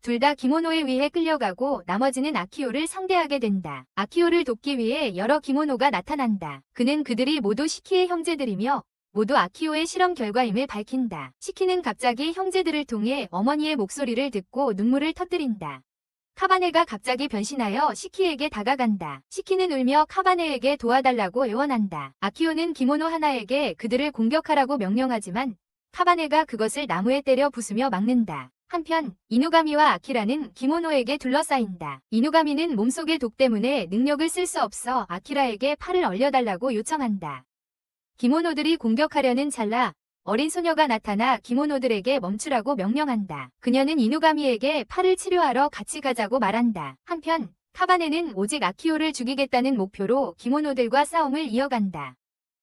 둘 다 기모노에 의해 끌려가고 나머지는 아키오를 상대하게 된다. 아키오를 돕기 위해 여러 기모노가 나타난다. 그는 그들이 모두 시키의 형제들이며 모두 아키오의 실험 결과임을 밝힌다. 시키는 갑자기 형제들을 통해 어머니의 목소리를 듣고 눈물을 터뜨린다. 카바네가 갑자기 변신하여 시키에게 다가간다. 시키는 울며 카바네에게 도와달라고 애원한다. 아키오는 기모노 하나에게 그들을 공격하라고 명령하지만 카바네가 그것을 나무에 때려 부수며 막는다. 한편 이누가미와 아키라는 기모노에게 둘러싸인다. 이누가미는 몸속의 독 때문에 능력을 쓸 수 없어 아키라에게 팔을 얼려달라고 요청한다. 기모노들이 공격하려는 찰나 어린 소녀가 나타나 기모노들에게 멈추라고 명령한다. 그녀는 이누가미에게 팔을 치료하러 같이 가자고 말한다. 한편 카바네는 오직 아키오를 죽이겠다는 목표로 기모노들과 싸움을 이어간다.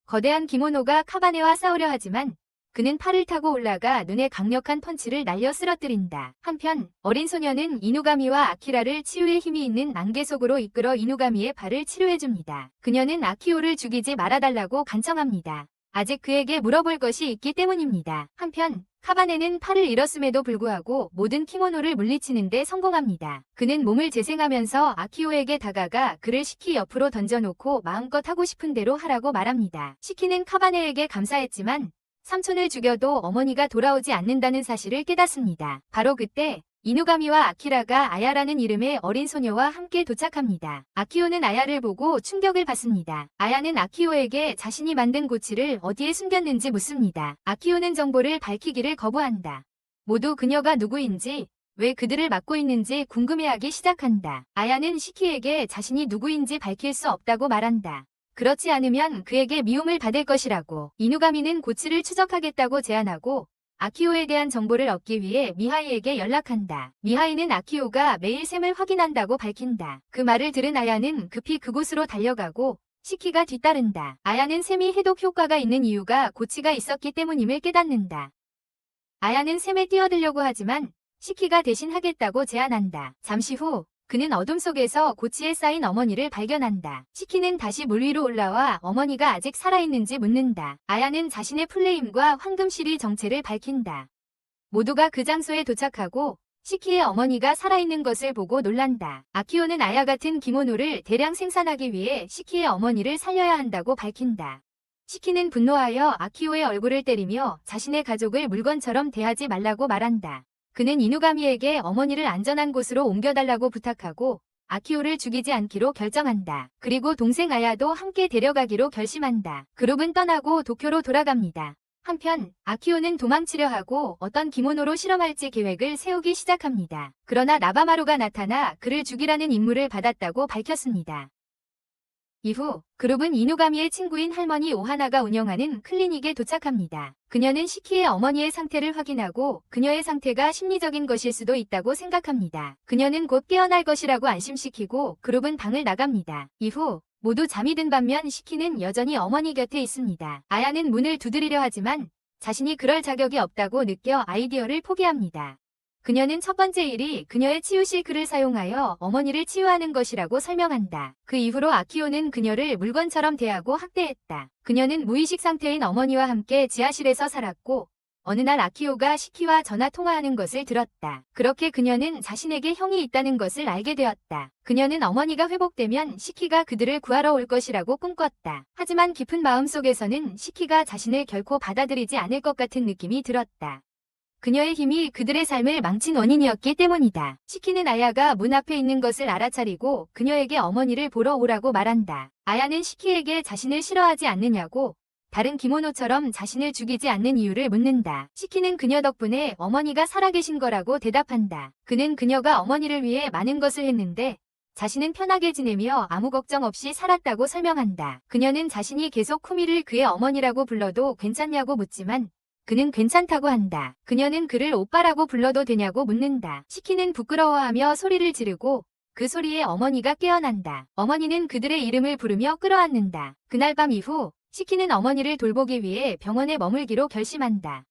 거대한 기모노가 카바네와 싸우려 하지만 그는 팔을 타고 올라가 눈에 강력한 펀치를 날려 쓰러뜨린다. 한편 어린 소녀는 이누가미와 아키라를 치유의 힘이 있는 안개 속으로 이끌어 이누가미의 발을 치료해줍니다. 그녀는 아키오를 죽이지 말아달라고 간청합니다. 아직 그에게 물어볼 것이 있기 때문입니다. 한편 카바네는 팔을 잃었음에도 불구하고 모든 키모노를 물리치는 데 성공합니다. 그는 몸을 재생하면서 아키오에게 다가가 그를 시키 옆으로 던져놓고 마음껏 하고 싶은 대로 하라고 말합니다. 시키는 카바네에게 감사했지만 삼촌을 죽여도 어머니가 돌아오지 않는다는 사실을 깨닫습니다. 바로 그때 이누가미와 아키라가 아야라는 이름의 어린 소녀와 함께 도착합니다. 아키오는 아야를 보고 충격을 받습니다. 아야는 아키오에게 자신이 만든 고치를 어디에 숨겼는지 묻습니다. 아키오는 정보를 밝히기를 거부한다. 모두 그녀가 누구인지 왜 그들을 맡고 있는지 궁금해하기 시작한다. 아야는 시키에게 자신이 누구인지 밝힐 수 없다고 말한다. 그렇지 않으면 그에게 미움을 받을 것이라고. 이누가미는 고치를 추적하겠다고 제안하고 아키오에 대한 정보를 얻기 위해 미하이에게 연락한다. 미하이는 아키오가 매일 샘을 확인한다고 밝힌다. 그 말을 들은 아야는 급히 그곳으로 달려가고 시키가 뒤따른다. 아야는 샘이 해독 효과가 있는 이유가 고치가 있었기 때문임을 깨닫는다. 아야는 샘에 뛰어들려고 하지만 시키가 대신 하겠다고 제안한다. 잠시 후 그는 어둠 속에서 고치에 쌓인 어머니를 발견한다. 시키는 다시 물 위로 올라와 어머니가 아직 살아있는지 묻는다. 아야는 자신의 플레임과 황금실이 정체를 밝힌다. 모두가 그 장소에 도착하고 시키의 어머니가 살아있는 것을 보고 놀란다. 아키오는 아야 같은 기모노를 대량 생산하기 위해 시키의 어머니를 살려야 한다고 밝힌다. 시키는 분노하여 아키오의 얼굴을 때리며 자신의 가족을 물건처럼 대하지 말라고 말한다. 그는 이누가미에게 어머니를 안전한 곳으로 옮겨달라고 부탁하고 아키오를 죽이지 않기로 결정한다. 그리고 동생 아야도 함께 데려가기로 결심한다. 그룹은 떠나고 도쿄로 돌아갑니다. 한편 아키오는 도망치려 하고 어떤 기모노로 실험할지 계획을 세우기 시작합니다. 그러나 나바마루가 나타나 그를 죽이라는 임무를 받았다고 밝혔습니다. 이후 그룹은 이누가미의 친구인 할머니 오하나가 운영하는 클리닉에 도착합니다. 그녀는 시키의 어머니의 상태를 확인하고 그녀의 상태가 심리적인 것일 수도 있다고 생각합니다. 그녀는 곧 깨어날 것이라고 안심시키고 그룹은 방을 나갑니다. 이후 모두 잠이 든 반면 시키는 여전히 어머니 곁에 있습니다. 아야는 문을 두드리려 하지만 자신이 그럴 자격이 없다고 느껴 아이디어를 포기합니다. 그녀는 첫 번째 일이 그녀의 치유 실크를 사용하여 어머니를 치유하는 것이라고 설명한다. 그 이후로 아키오는 그녀를 물건처럼 대하고 학대했다. 그녀는 무의식 상태인 어머니와 함께 지하실에서 살았고 어느 날 아키오가 시키와 전화 통화하는 것을 들었다. 그렇게 그녀는 자신에게 형이 있다는 것을 알게 되었다. 그녀는 어머니가 회복되면 시키가 그들을 구하러 올 것이라고 꿈꿨다. 하지만 깊은 마음속에서는 시키가 자신을 결코 받아들이지 않을 것 같은 느낌이 들었다. 그녀의 힘이 그들의 삶을 망친 원인이었기 때문이다. 시키는 아야가 문 앞에 있는 것을 알아차리고 그녀에게 어머니를 보러 오라고 말한다. 아야는 시키에게 자신을 싫어하지 않느냐고 다른 기모노처럼 자신을 죽이지 않는 이유를 묻는다. 시키는 그녀 덕분에 어머니가 살아계신 거라고 대답한다. 그는 그녀가 어머니를 위해 많은 것을 했는데 자신은 편하게 지내며 아무 걱정 없이 살았다고 설명한다. 그녀는 자신이 계속 쿠미를 그의 어머니라고 불러도 괜찮냐고 묻지만 그는 괜찮다고 한다. 그녀는 그를 오빠라고 불러도 되냐고 묻는다. 시키는 부끄러워하며 소리를 지르고 그 소리에 어머니가 깨어난다. 어머니는 그들의 이름을 부르며 끌어안는다. 그날 밤 이후 시키는 어머니를 돌보기 위해 병원에 머물기로 결심한다.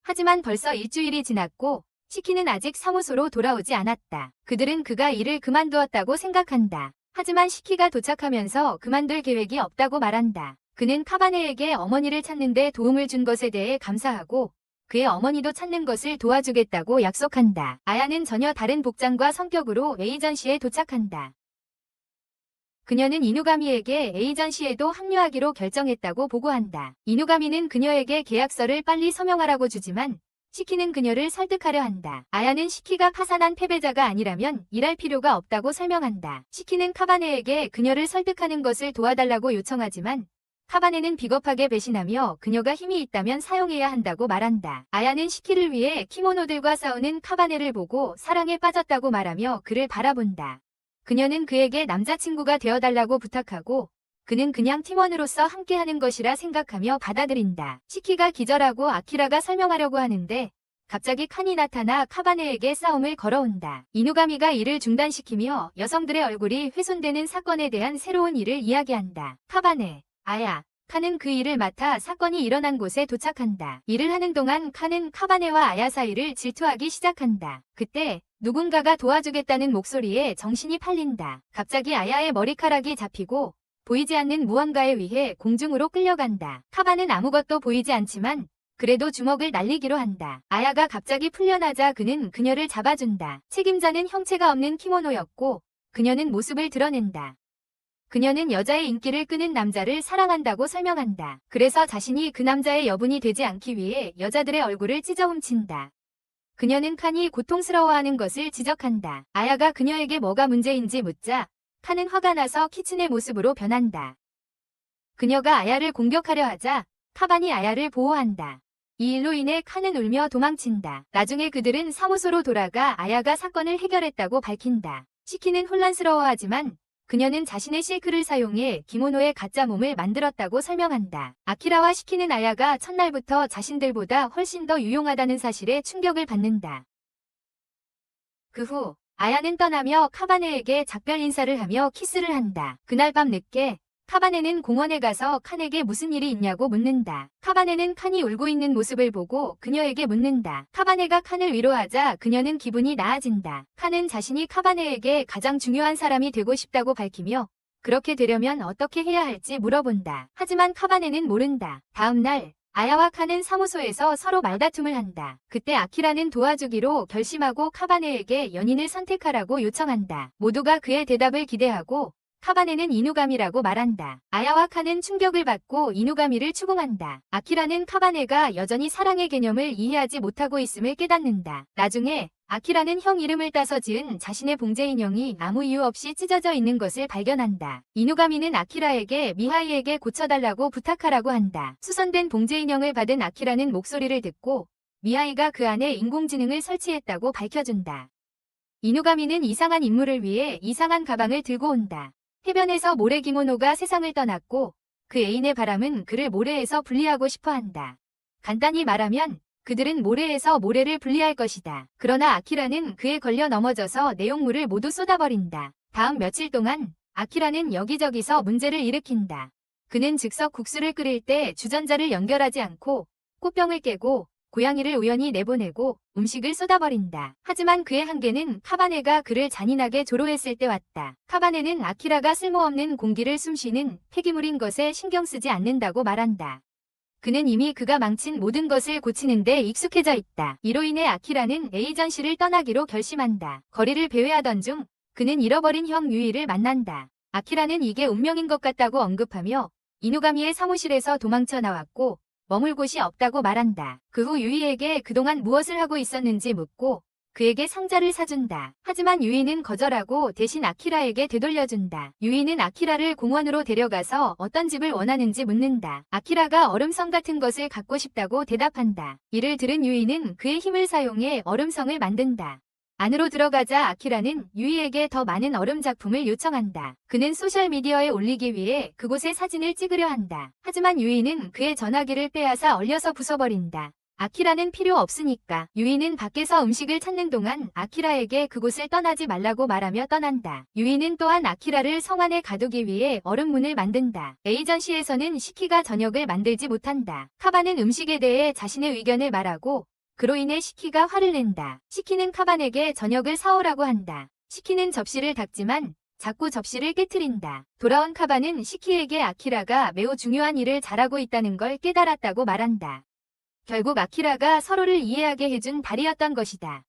하지만 벌써 일주일이 지났고 시키는 아직 사무소로 돌아오지 않았다. 그들은 그가 일을 그만두었다고 생각한다. 하지만 시키가 도착하면서 그만둘 계획이 없다고 말한다. 그는 카바네에게 어머니를 찾는 데 도움을 준 것에 대해 감사하고 그의 어머니도 찾는 것을 도와주겠다고 약속한다. 아야는 전혀 다른 복장과 성격으로 에이전시에 도착한다. 그녀는 이누가미에게 에이전시에도 합류하기로 결정했다고 보고한다. 이누가미는 그녀에게 계약서를 빨리 서명하라고 주지만 시키는 그녀를 설득하려 한다. 아야는 시키가 파산한 패배자가 아니라면 일할 필요가 없다고 설명한다. 시키는 카바네에게 그녀를 설득하는 것을 도와달라고 요청하지만 카바네는 비겁하게 배신하며 그녀가 힘이 있다면 사용해야 한다고 말한다. 아야는 시키를 위해 키모노들과 싸우는 카바네를 보고 사랑에 빠졌다고 말하며 그를 바라본다. 그녀는 그에게 남자친구가 되어달라고 부탁하고 그는 그냥 팀원으로서 함께하는 것이라 생각하며 받아들인다. 시키가 기절하고 아키라가 설명하려고 하는데 갑자기 칸이 나타나 카바네에게 싸움을 걸어온다. 이누가미가 이를 중단시키며 여성들의 얼굴이 훼손되는 사건에 대한 새로운 일을 이야기한다. 카바네, 아야, 칸은 그 일을 맡아 사건이 일어난 곳에 도착한다. 일을 하는 동안 칸은 카바네와 아야 사이를 질투하기 시작한다. 그때 누군가가 도와주겠다는 목소리에 정신이 팔린다. 갑자기 아야의 머리카락이 잡히고 보이지 않는 무언가에 의해 공중으로 끌려간다. 카바는 아무것도 보이지 않지만 그래도 주먹을 날리기로 한다. 아야가 갑자기 풀려나자 그는 그녀를 잡아준다. 책임자는 형체가 없는 키모노였고 그녀는 모습을 드러낸다. 그녀는 여자의 인기를 끄는 남자를 사랑한다고 설명한다. 그래서 자신이 그 남자의 여분이 되지 않기 위해 여자들의 얼굴을 찢어 훔친다. 그녀는 칸이 고통스러워하는 것을 지적한다. 아야가 그녀에게 뭐가 문제인지 묻자 칸은 화가 나서 키친의 모습으로 변한다. 그녀가 아야를 공격하려 하자 카반이 아야를 보호한다. 이 일로 인해 칸은 울며 도망친다. 나중에 그들은 사무소로 돌아가 아야가 사건을 해결했다고 밝힌다. 시키는 혼란스러워하지만 그녀는 자신의 실크를 사용해 기모노의 가짜 몸을 만들었다고 설명한다. 아키라와 시키는 아야가 첫날부터 자신들보다 훨씬 더 유용하다는 사실에 충격을 받는다. 그 후 아야는 떠나며 카바네에게 작별 인사를 하며 키스를 한다. 그날 밤 늦게 카바네는 공원에 가서 칸에게 무슨 일이 있냐고 묻는다. 카바네는 칸이 울고 있는 모습을 보고 그녀에게 묻는다. 카바네가 칸을 위로하자 그녀는 기분이 나아진다. 칸은 자신이 카바네에게 가장 중요한 사람이 되고 싶다고 밝히며 그렇게 되려면 어떻게 해야 할지 물어본다. 하지만 카바네는 모른다. 다음 날 아야와 칸은 사무소에서 서로 말다툼을 한다. 그때 아키라는 도와주기로 결심하고 카바네에게 연인을 선택하라고 요청한다. 모두가 그의 대답을 기대하고 카바네는 이누가미라고 말한다. 아야와 칸은 충격을 받고 이누가미를 추궁한다. 아키라는 카바네가 여전히 사랑의 개념을 이해하지 못하고 있음을 깨닫는다. 나중에 아키라는 형 이름을 따서 지은 자신의 봉제 인형이 아무 이유 없이 찢어져 있는 것을 발견한다. 이누가미는 아키라에게 미하이에게 고쳐달라고 부탁하라고 한다. 수선된 봉제 인형을 받은 아키라는 목소리를 듣고 미하이가 그 안에 인공지능을 설치했다고 밝혀준다. 이누가미는 이상한 임무를 위해 이상한 가방을 들고 온다. 해변에서 모래 기모노가 세상을 떠났고 그 애인의 바람은 그를 모래에서 분리하고 싶어 한다. 간단히 말하면 그들은 모래에서 모래를 분리할 것이다. 그러나 아키라는 그에 걸려 넘어져서 내용물을 모두 쏟아버린다. 다음 며칠 동안 아키라는 여기저기서 문제를 일으킨다. 그는 즉석 국수를 끓일 때 주전자를 연결하지 않고 꽃병을 깨고 고양이를 우연히 내보내고 음식을 쏟아버린다. 하지만 그의 한계는 카바네가 그를 잔인하게 조로했을 때 왔다. 카바네는 아키라가 쓸모없는 공기를 숨쉬는 폐기물인 것에 신경 쓰지 않는다고 말한다. 그는 이미 그가 망친 모든 것을 고치는 데 익숙해져 있다. 이로 인해 아키라는 에이전시를 떠나기로 결심한다. 거리를 배회하던 중 그는 잃어버린 형 유이를 만난다. 아키라는 이게 운명인 것 같다고 언급하며 이누가미의 사무실에서 도망쳐 나왔고 머물 곳이 없다고 말한다. 그 후 유이에게 그동안 무엇을 하고 있었는지 묻고 그에게 상자를 사준다. 하지만 유이는 거절하고 대신 아키라에게 되돌려준다. 유이는 아키라를 공원으로 데려가서 어떤 집을 원하는지 묻는다. 아키라가 얼음성 같은 것을 갖고 싶다고 대답한다. 이를 들은 유이는 그의 힘을 사용해 얼음성을 만든다. 안으로 들어가자 아키라는 유이에게 더 많은 얼음 작품을 요청한다. 그는 소셜미디어에 올리기 위해 그곳의 사진을 찍으려 한다. 하지만 유이는 그의 전화기를 빼앗아 얼려서 부숴버린다. 아키라는 필요 없으니까. 유이는 밖에서 음식을 찾는 동안 아키라에게 그곳을 떠나지 말라고 말하며 떠난다. 유이는 또한 아키라를 성 안에 가두기 위해 얼음문을 만든다. 에이전시에서는 시키가 저녁을 만들지 못한다. 카바는 음식에 대해 자신의 의견을 말하고 그로 인해 시키가 화를 낸다. 시키는 카반에게 저녁을 사오라고 한다. 시키는 접시를 닦지만 자꾸 접시를 깨트린다. 돌아온 카반은 시키에게 아키라가 매우 중요한 일을 잘하고 있다는 걸 깨달았다고 말한다. 결국 아키라가 서로를 이해하게 해준 달이었던 것이다.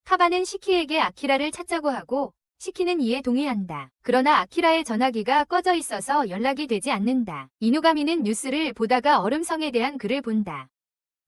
카반은 시키에게 아키라를 찾자고 하고 시키는 이에 동의한다. 그러나 아키라의 전화기가 꺼져 있어서 연락이 되지 않는다. 이누가미는 뉴스를 보다가 얼음성에 대한 글을 본다.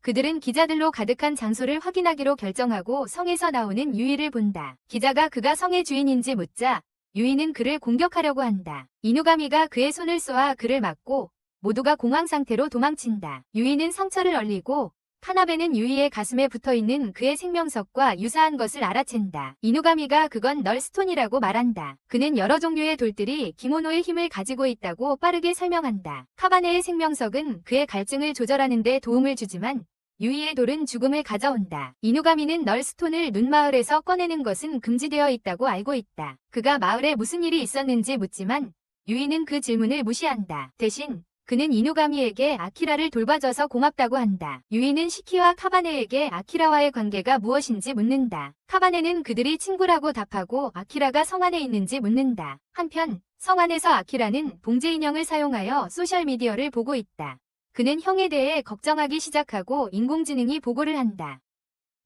그들은 기자들로 가득한 장소를 확인하기로 결정하고 성에서 나오는 유이를 본다. 기자가 그가 성의 주인인지 묻자 유이는 그를 공격하려고 한다. 이누가미가 그의 손을 쏘아 그를 막고 모두가 공황 상태로 도망친다. 유이는 상처를 얼리고 카나베는 유이의 가슴에 붙어있는 그의 생명석과 유사한 것을 알아챈다. 이누가미가 그건 널스톤이라고 말한다. 그는 여러 종류의 돌들이 기모노의 힘을 가지고 있다고 빠르게 설명한다. 카바네의 생명석은 그의 갈증을 조절하는 데 도움을 주지만 유이의 돌은 죽음을 가져온다. 이누가미는 널스톤을 눈마을에서 꺼내는 것은 금지되어 있다고 알고 있다. 그가 마을에 무슨 일이 있었는지 묻지만 유이는 그 질문을 무시한다. 대신 그는 이누가미에게 아키라를 돌봐줘서 고맙다고 한다. 유이는 시키와 카바네에게 아키라와의 관계가 무엇인지 묻는다. 카바네는 그들이 친구라고 답하고 아키라가 성 안에 있는지 묻는다. 한편 성 안에서 아키라는 봉제 인형을 사용하여 소셜미디어를 보고 있다. 그는 형에 대해 걱정하기 시작하고 인공지능이 보고를 한다.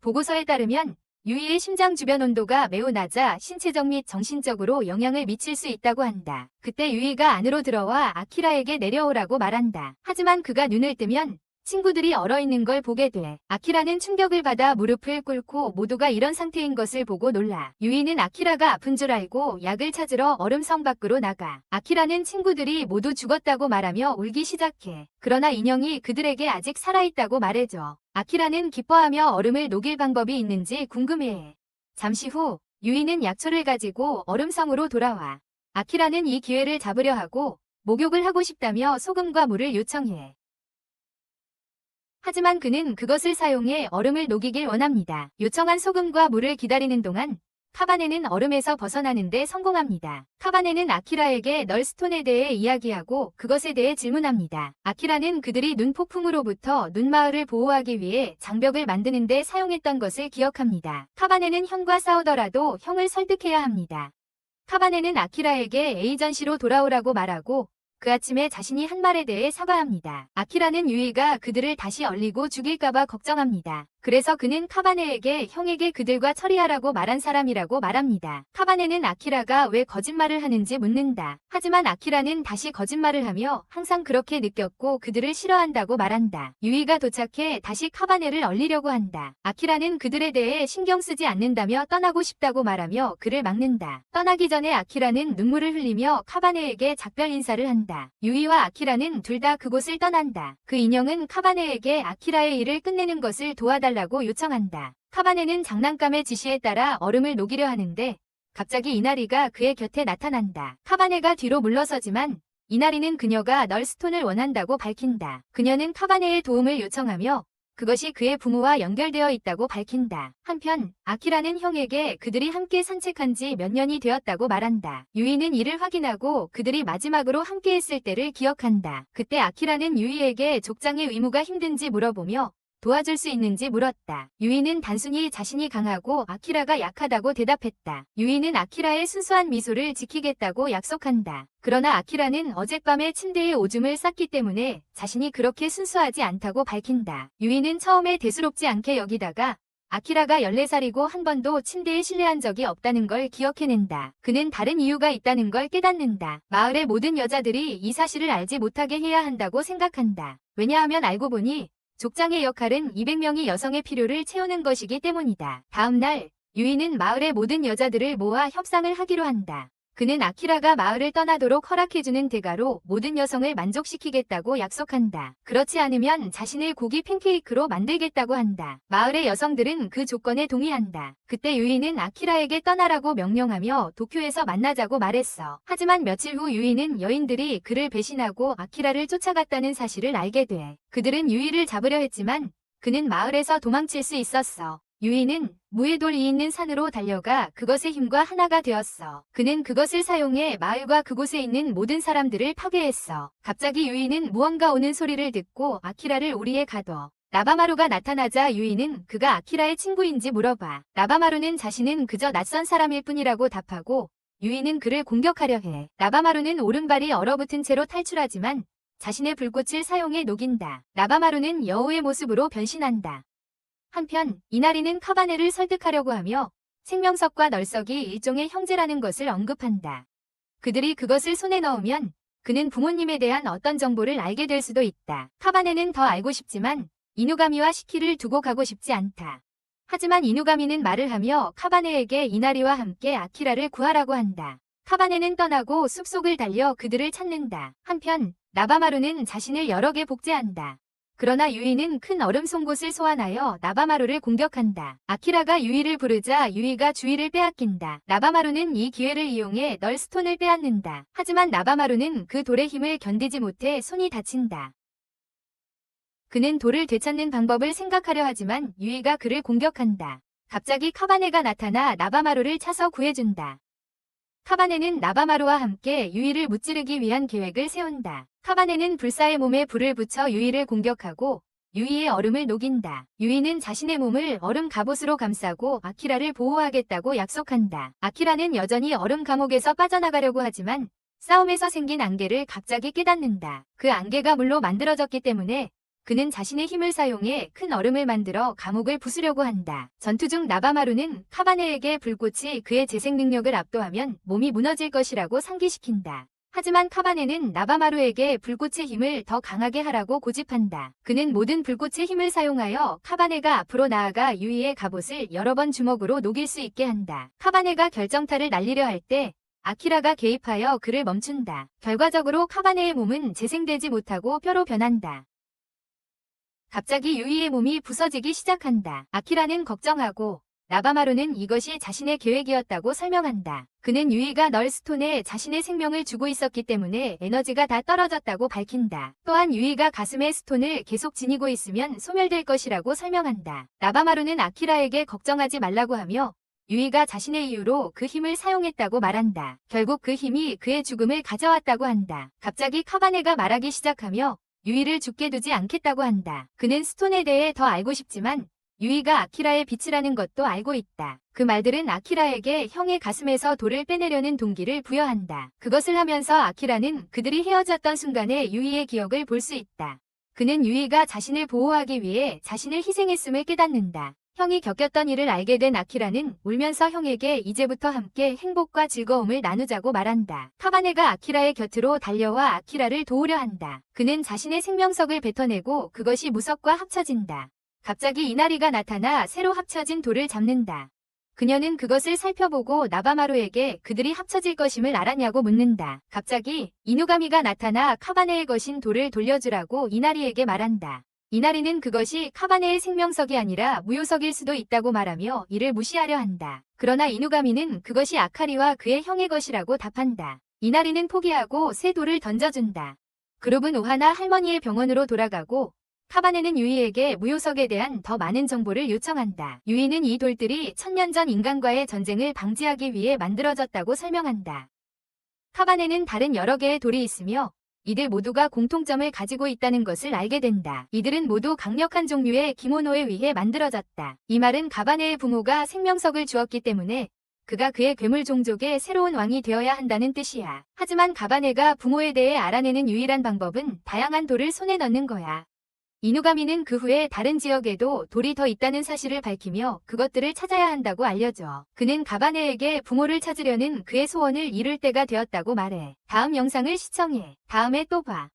보고서에 따르면 유이의 심장 주변 온도가 매우 낮아 신체적 및 정신적으로 영향을 미칠 수 있다고 한다. 그때 유이가 안으로 들어와 아키라에게 내려오라고 말한다. 하지만 그가 눈을 뜨면 친구들이 얼어있는 걸 보게 돼. 아키라는 충격을 받아 무릎을 꿇고 모두가 이런 상태인 것을 보고 놀라. 유이는 아키라가 아픈 줄 알고 약을 찾으러 얼음성 밖으로 나가. 아키라는 친구들이 모두 죽었다고 말하며 울기 시작해. 그러나 인형이 그들에게 아직 살아있다고 말해줘. 아키라는 기뻐하며 얼음을 녹일 방법이 있는지 궁금해해. 잠시 후 유이는 약초를 가지고 얼음성으로 돌아와. 아키라는 이 기회를 잡으려 하고 목욕을 하고 싶다며 소금과 물을 요청해. 하지만 그는 그것을 사용해 얼음을 녹이길 원합니다. 요청한 소금과 물을 기다리는 동안 카바네는 얼음에서 벗어나는 데 성공합니다. 카바네는 아키라에게 널스톤에 대해 이야기하고 그것에 대해 질문합니다. 아키라는 그들이 눈폭풍으로부터 눈마을을 보호하기 위해 장벽을 만드는 데 사용했던 것을 기억합니다. 카바네는 형과 싸우더라도 형을 설득해야 합니다. 카바네는 아키라에게 에이전시로 돌아오라고 말하고 그 아침에 자신이 한 말에 대해 사과합니다. 아키라는 유이가 그들을 다시 얼리고 죽일까봐 걱정합니다. 그래서 그는 카바네에게 형에게 그들과 처리하라고 말한 사람이라고 말합니다. 카바네는 아키라가 왜 거짓말을 하는지 묻는다. 하지만 아키라는 다시 거짓말을 하며 항상 그렇게 느꼈고 그들을 싫어한다고 말한다. 유이가 도착해 다시 카바네를 얼리려고 한다. 아키라는 그들에 대해 신경 쓰지 않는다며 떠나고 싶다고 말하며 그를 막는다. 떠나기 전에 아키라는 눈물을 흘리며 카바네에게 작별 인사를 한다. 유이와 아키라는 둘 다 그곳을 떠난다. 그 인형은 카바네에게 아키라의 일을 끝내는 것을 도와달라고 요청한다. 카바네는 장난감의 지시에 따라 얼음을 녹이려 하는데 갑자기 이나리가 그의 곁에 나타난다. 카바네가 뒤로 물러서지만 이나리는 그녀가 널스톤을 원한다고 밝힌다. 그녀는 카바네의 도움을 요청하며 그것이 그의 부모와 연결되어 있다고 밝힌다. 한편 아키라는 형에게 그들이 함께 산책한 지 몇 년이 되었다고 말한다. 유이는 이를 확인하고 그들이 마지막으로 함께 했을 때를 기억한다. 그때 아키라는 유이에게 족장의 의무가 힘든지 물어보며 도와줄 수 있는지 물었다. 유이는 단순히 자신이 강하고 아키라가 약하다고 대답했다. 유이는 아키라의 순수한 미소를 지키겠다고 약속한다. 그러나 아키라는 어젯밤에 침대에 오줌을 쌌기 때문에 자신이 그렇게 순수하지 않다고 밝힌다. 유이는 처음에 대수롭지 않게 여기다가 아키라가 14살이고 한 번도 침대에 실내한 적이 없다는 걸 기억해낸다. 그는 다른 이유가 있다는 걸 깨닫는다. 마을의 모든 여자들이 이 사실을 알지 못하게 해야 한다고 생각한다. 왜냐하면 알고 보니 족장의 역할은 200명의 여성의 필요를 채우는 것이기 때문이다. 다음 날 유이는 마을의 모든 여자들을 모아 협상을 하기로 한다. 그는 아키라가 마을을 떠나도록 허락해주는 대가로 모든 여성을 만족시키겠다고 약속한다. 그렇지 않으면 자신을 고기 팬케이크로 만들겠다고 한다. 마을의 여성들은 그 조건에 동의한다. 그때 유이는 아키라에게 떠나라고 명령하며 도쿄에서 만나자고 말했어. 하지만 며칠 후 유이는 여인들이 그를 배신하고 아키라를 쫓아갔다는 사실을 알게 돼. 그들은 유이를 잡으려 했지만 그는 마을에서 도망칠 수 있었어. 유이는 무의 돌이 있는 산으로 달려가 그것의 힘과 하나가 되었어. 그는 그것을 사용해 마을과 그곳에 있는 모든 사람들을 파괴했어. 갑자기 유이는 무언가 오는 소리를 듣고 아키라를 우리에 가둬. 나바마루가 나타나자 유이는 그가 아키라의 친구인지 물어봐. 나바마루는 자신은 그저 낯선 사람일 뿐이라고 답하고 유이는 그를 공격하려 해. 나바마루는 오른발이 얼어붙은 채로 탈출하지만 자신의 불꽃을 사용해 녹인다. 나바마루는 여우의 모습으로 변신한다. 한편 이나리는 카바네를 설득하려고 하며 생명석과 널석이 일종의 형제라는 것을 언급한다. 그들이 그것을 손에 넣으면 그는 부모님에 대한 어떤 정보를 알게 될 수도 있다. 카바네는 더 알고 싶지만 이누가미와 시키를 두고 가고 싶지 않다. 하지만 이누가미는 말을 하며 카바네에게 이나리와 함께 아키라를 구하라고 한다. 카바네는 떠나고 숲속을 달려 그들을 찾는다. 한편 나바마루는 자신을 여러 개 복제한다. 그러나 유이는 큰 얼음 송곳을 소환하여 나바마루를 공격한다. 아키라가 유이를 부르자 유이가 주의를 빼앗긴다. 나바마루는 이 기회를 이용해 널스톤을 빼앗는다. 하지만 나바마루는 그 돌의 힘을 견디지 못해 손이 다친다. 그는 돌을 되찾는 방법을 생각하려 하지만 유이가 그를 공격한다. 갑자기 카바네가 나타나 나바마루를 차서 구해준다. 카바네는 나바마루와 함께 유이를 무찌르기 위한 계획을 세운다. 카바네는 불사의 몸에 불을 붙여 유이를 공격하고 유이의 얼음을 녹인다. 유이는 자신의 몸을 얼음 갑옷으로 감싸고 아키라를 보호하겠다고 약속한다. 아키라는 여전히 얼음 감옥에서 빠져나가려고 하지만 싸움에서 생긴 안개를 갑자기 깨닫는다. 그 안개가 물로 만들어졌기 때문에 그는 자신의 힘을 사용해 큰 얼음을 만들어 감옥을 부수려고 한다. 전투 중 나바마루는 카바네에게 불꽃이 그의 재생 능력을 압도하면 몸이 무너질 것이라고 상기시킨다. 하지만 카바네는 나바마루에게 불꽃의 힘을 더 강하게 하라고 고집한다. 그는 모든 불꽃의 힘을 사용하여 카바네가 앞으로 나아가 유이의 갑옷을 여러 번 주먹으로 녹일 수 있게 한다. 카바네가 결정타를 날리려 할 때 아키라가 개입하여 그를 멈춘다. 결과적으로 카바네의 몸은 재생되지 못하고 뼈로 변한다. 갑자기 유이의 몸이 부서지기 시작한다. 아키라는 걱정하고 나바마루는 이것이 자신의 계획이었다고 설명한다. 그는 유이가 널 스톤에 자신의 생명을 주고 있었기 때문에 에너지가 다 떨어졌다고 밝힌다. 또한 유이가 가슴에 스톤을 계속 지니고 있으면 소멸될 것이라고 설명한다. 나바마루는 아키라에게 걱정하지 말라고 하며 유이가 자신의 이유로 그 힘을 사용했다고 말한다. 결국 그 힘이 그의 죽음을 가져왔다고 한다. 갑자기 카바네가 말하기 시작하며 유이를 죽게 두지 않겠다고 한다. 그는 스톤에 대해 더 알고 싶지만 유이가 아키라의 빛이라는 것도 알고 있다. 그 말들은 아키라에게 형의 가슴에서 돌을 빼내려는 동기를 부여한다. 그것을 하면서 아키라는 그들이 헤어졌던 순간의 유이의 기억을 볼 수 있다. 그는 유이가 자신을 보호하기 위해 자신을 희생했음을 깨닫는다. 형이 겪었던 일을 알게 된 아키라는 울면서 형에게 이제부터 함께 행복과 즐거움을 나누자고 말한다. 카바네가 아키라의 곁으로 달려와 아키라를 도우려 한다. 그는 자신의 생명석을 뱉어내고 그것이 무섭과 합쳐진다. 갑자기 이나리가 나타나 새로 합쳐진 돌을 잡는다. 그녀는 그것을 살펴보고 나바마루에게 그들이 합쳐질 것임을 알았냐고 묻는다. 갑자기 이누가미가 나타나 카바네의 것인 돌을 돌려주라고 이나리에게 말한다. 이나리는 그것이 카바네의 생명석이 아니라 무효석일 수도 있다고 말하며 이를 무시하려 한다. 그러나 이누가미는 그것이 아카리와 그의 형의 것이라고 답한다. 이나리는 포기하고 새 돌을 던져준다. 그룹은 오하나 할머니의 병원으로 돌아가고 카바네는 유이에게 무효석에 대한 더 많은 정보를 요청한다. 유이는 이 돌들이 1000년 전 인간과의 전쟁을 방지하기 위해 만들어졌다고 설명한다. 카바네는 다른 여러 개의 돌이 있으며 이들 모두가 공통점을 가지고 있다는 것을 알게 된다. 이들은 모두 강력한 종류의 기모노에 의해 만들어졌다. 이 말은 가바네의 부모가 생명석을 주었기 때문에 그가 그의 괴물 종족의 새로운 왕이 되어야 한다는 뜻이야. 하지만 가바네가 부모에 대해 알아내는 유일한 방법은 다양한 돌을 손에 넣는 거야. 이누가미는 그 후에 다른 지역에도 돌이 더 있다는 사실을 밝히며 그것들을 찾아야 한다고 알려줘. 그는 가바네에게 부모를 찾으려는 그의 소원을 이룰 때가 되었다고 말해. 다음 영상을 시청해. 다음에 또 봐.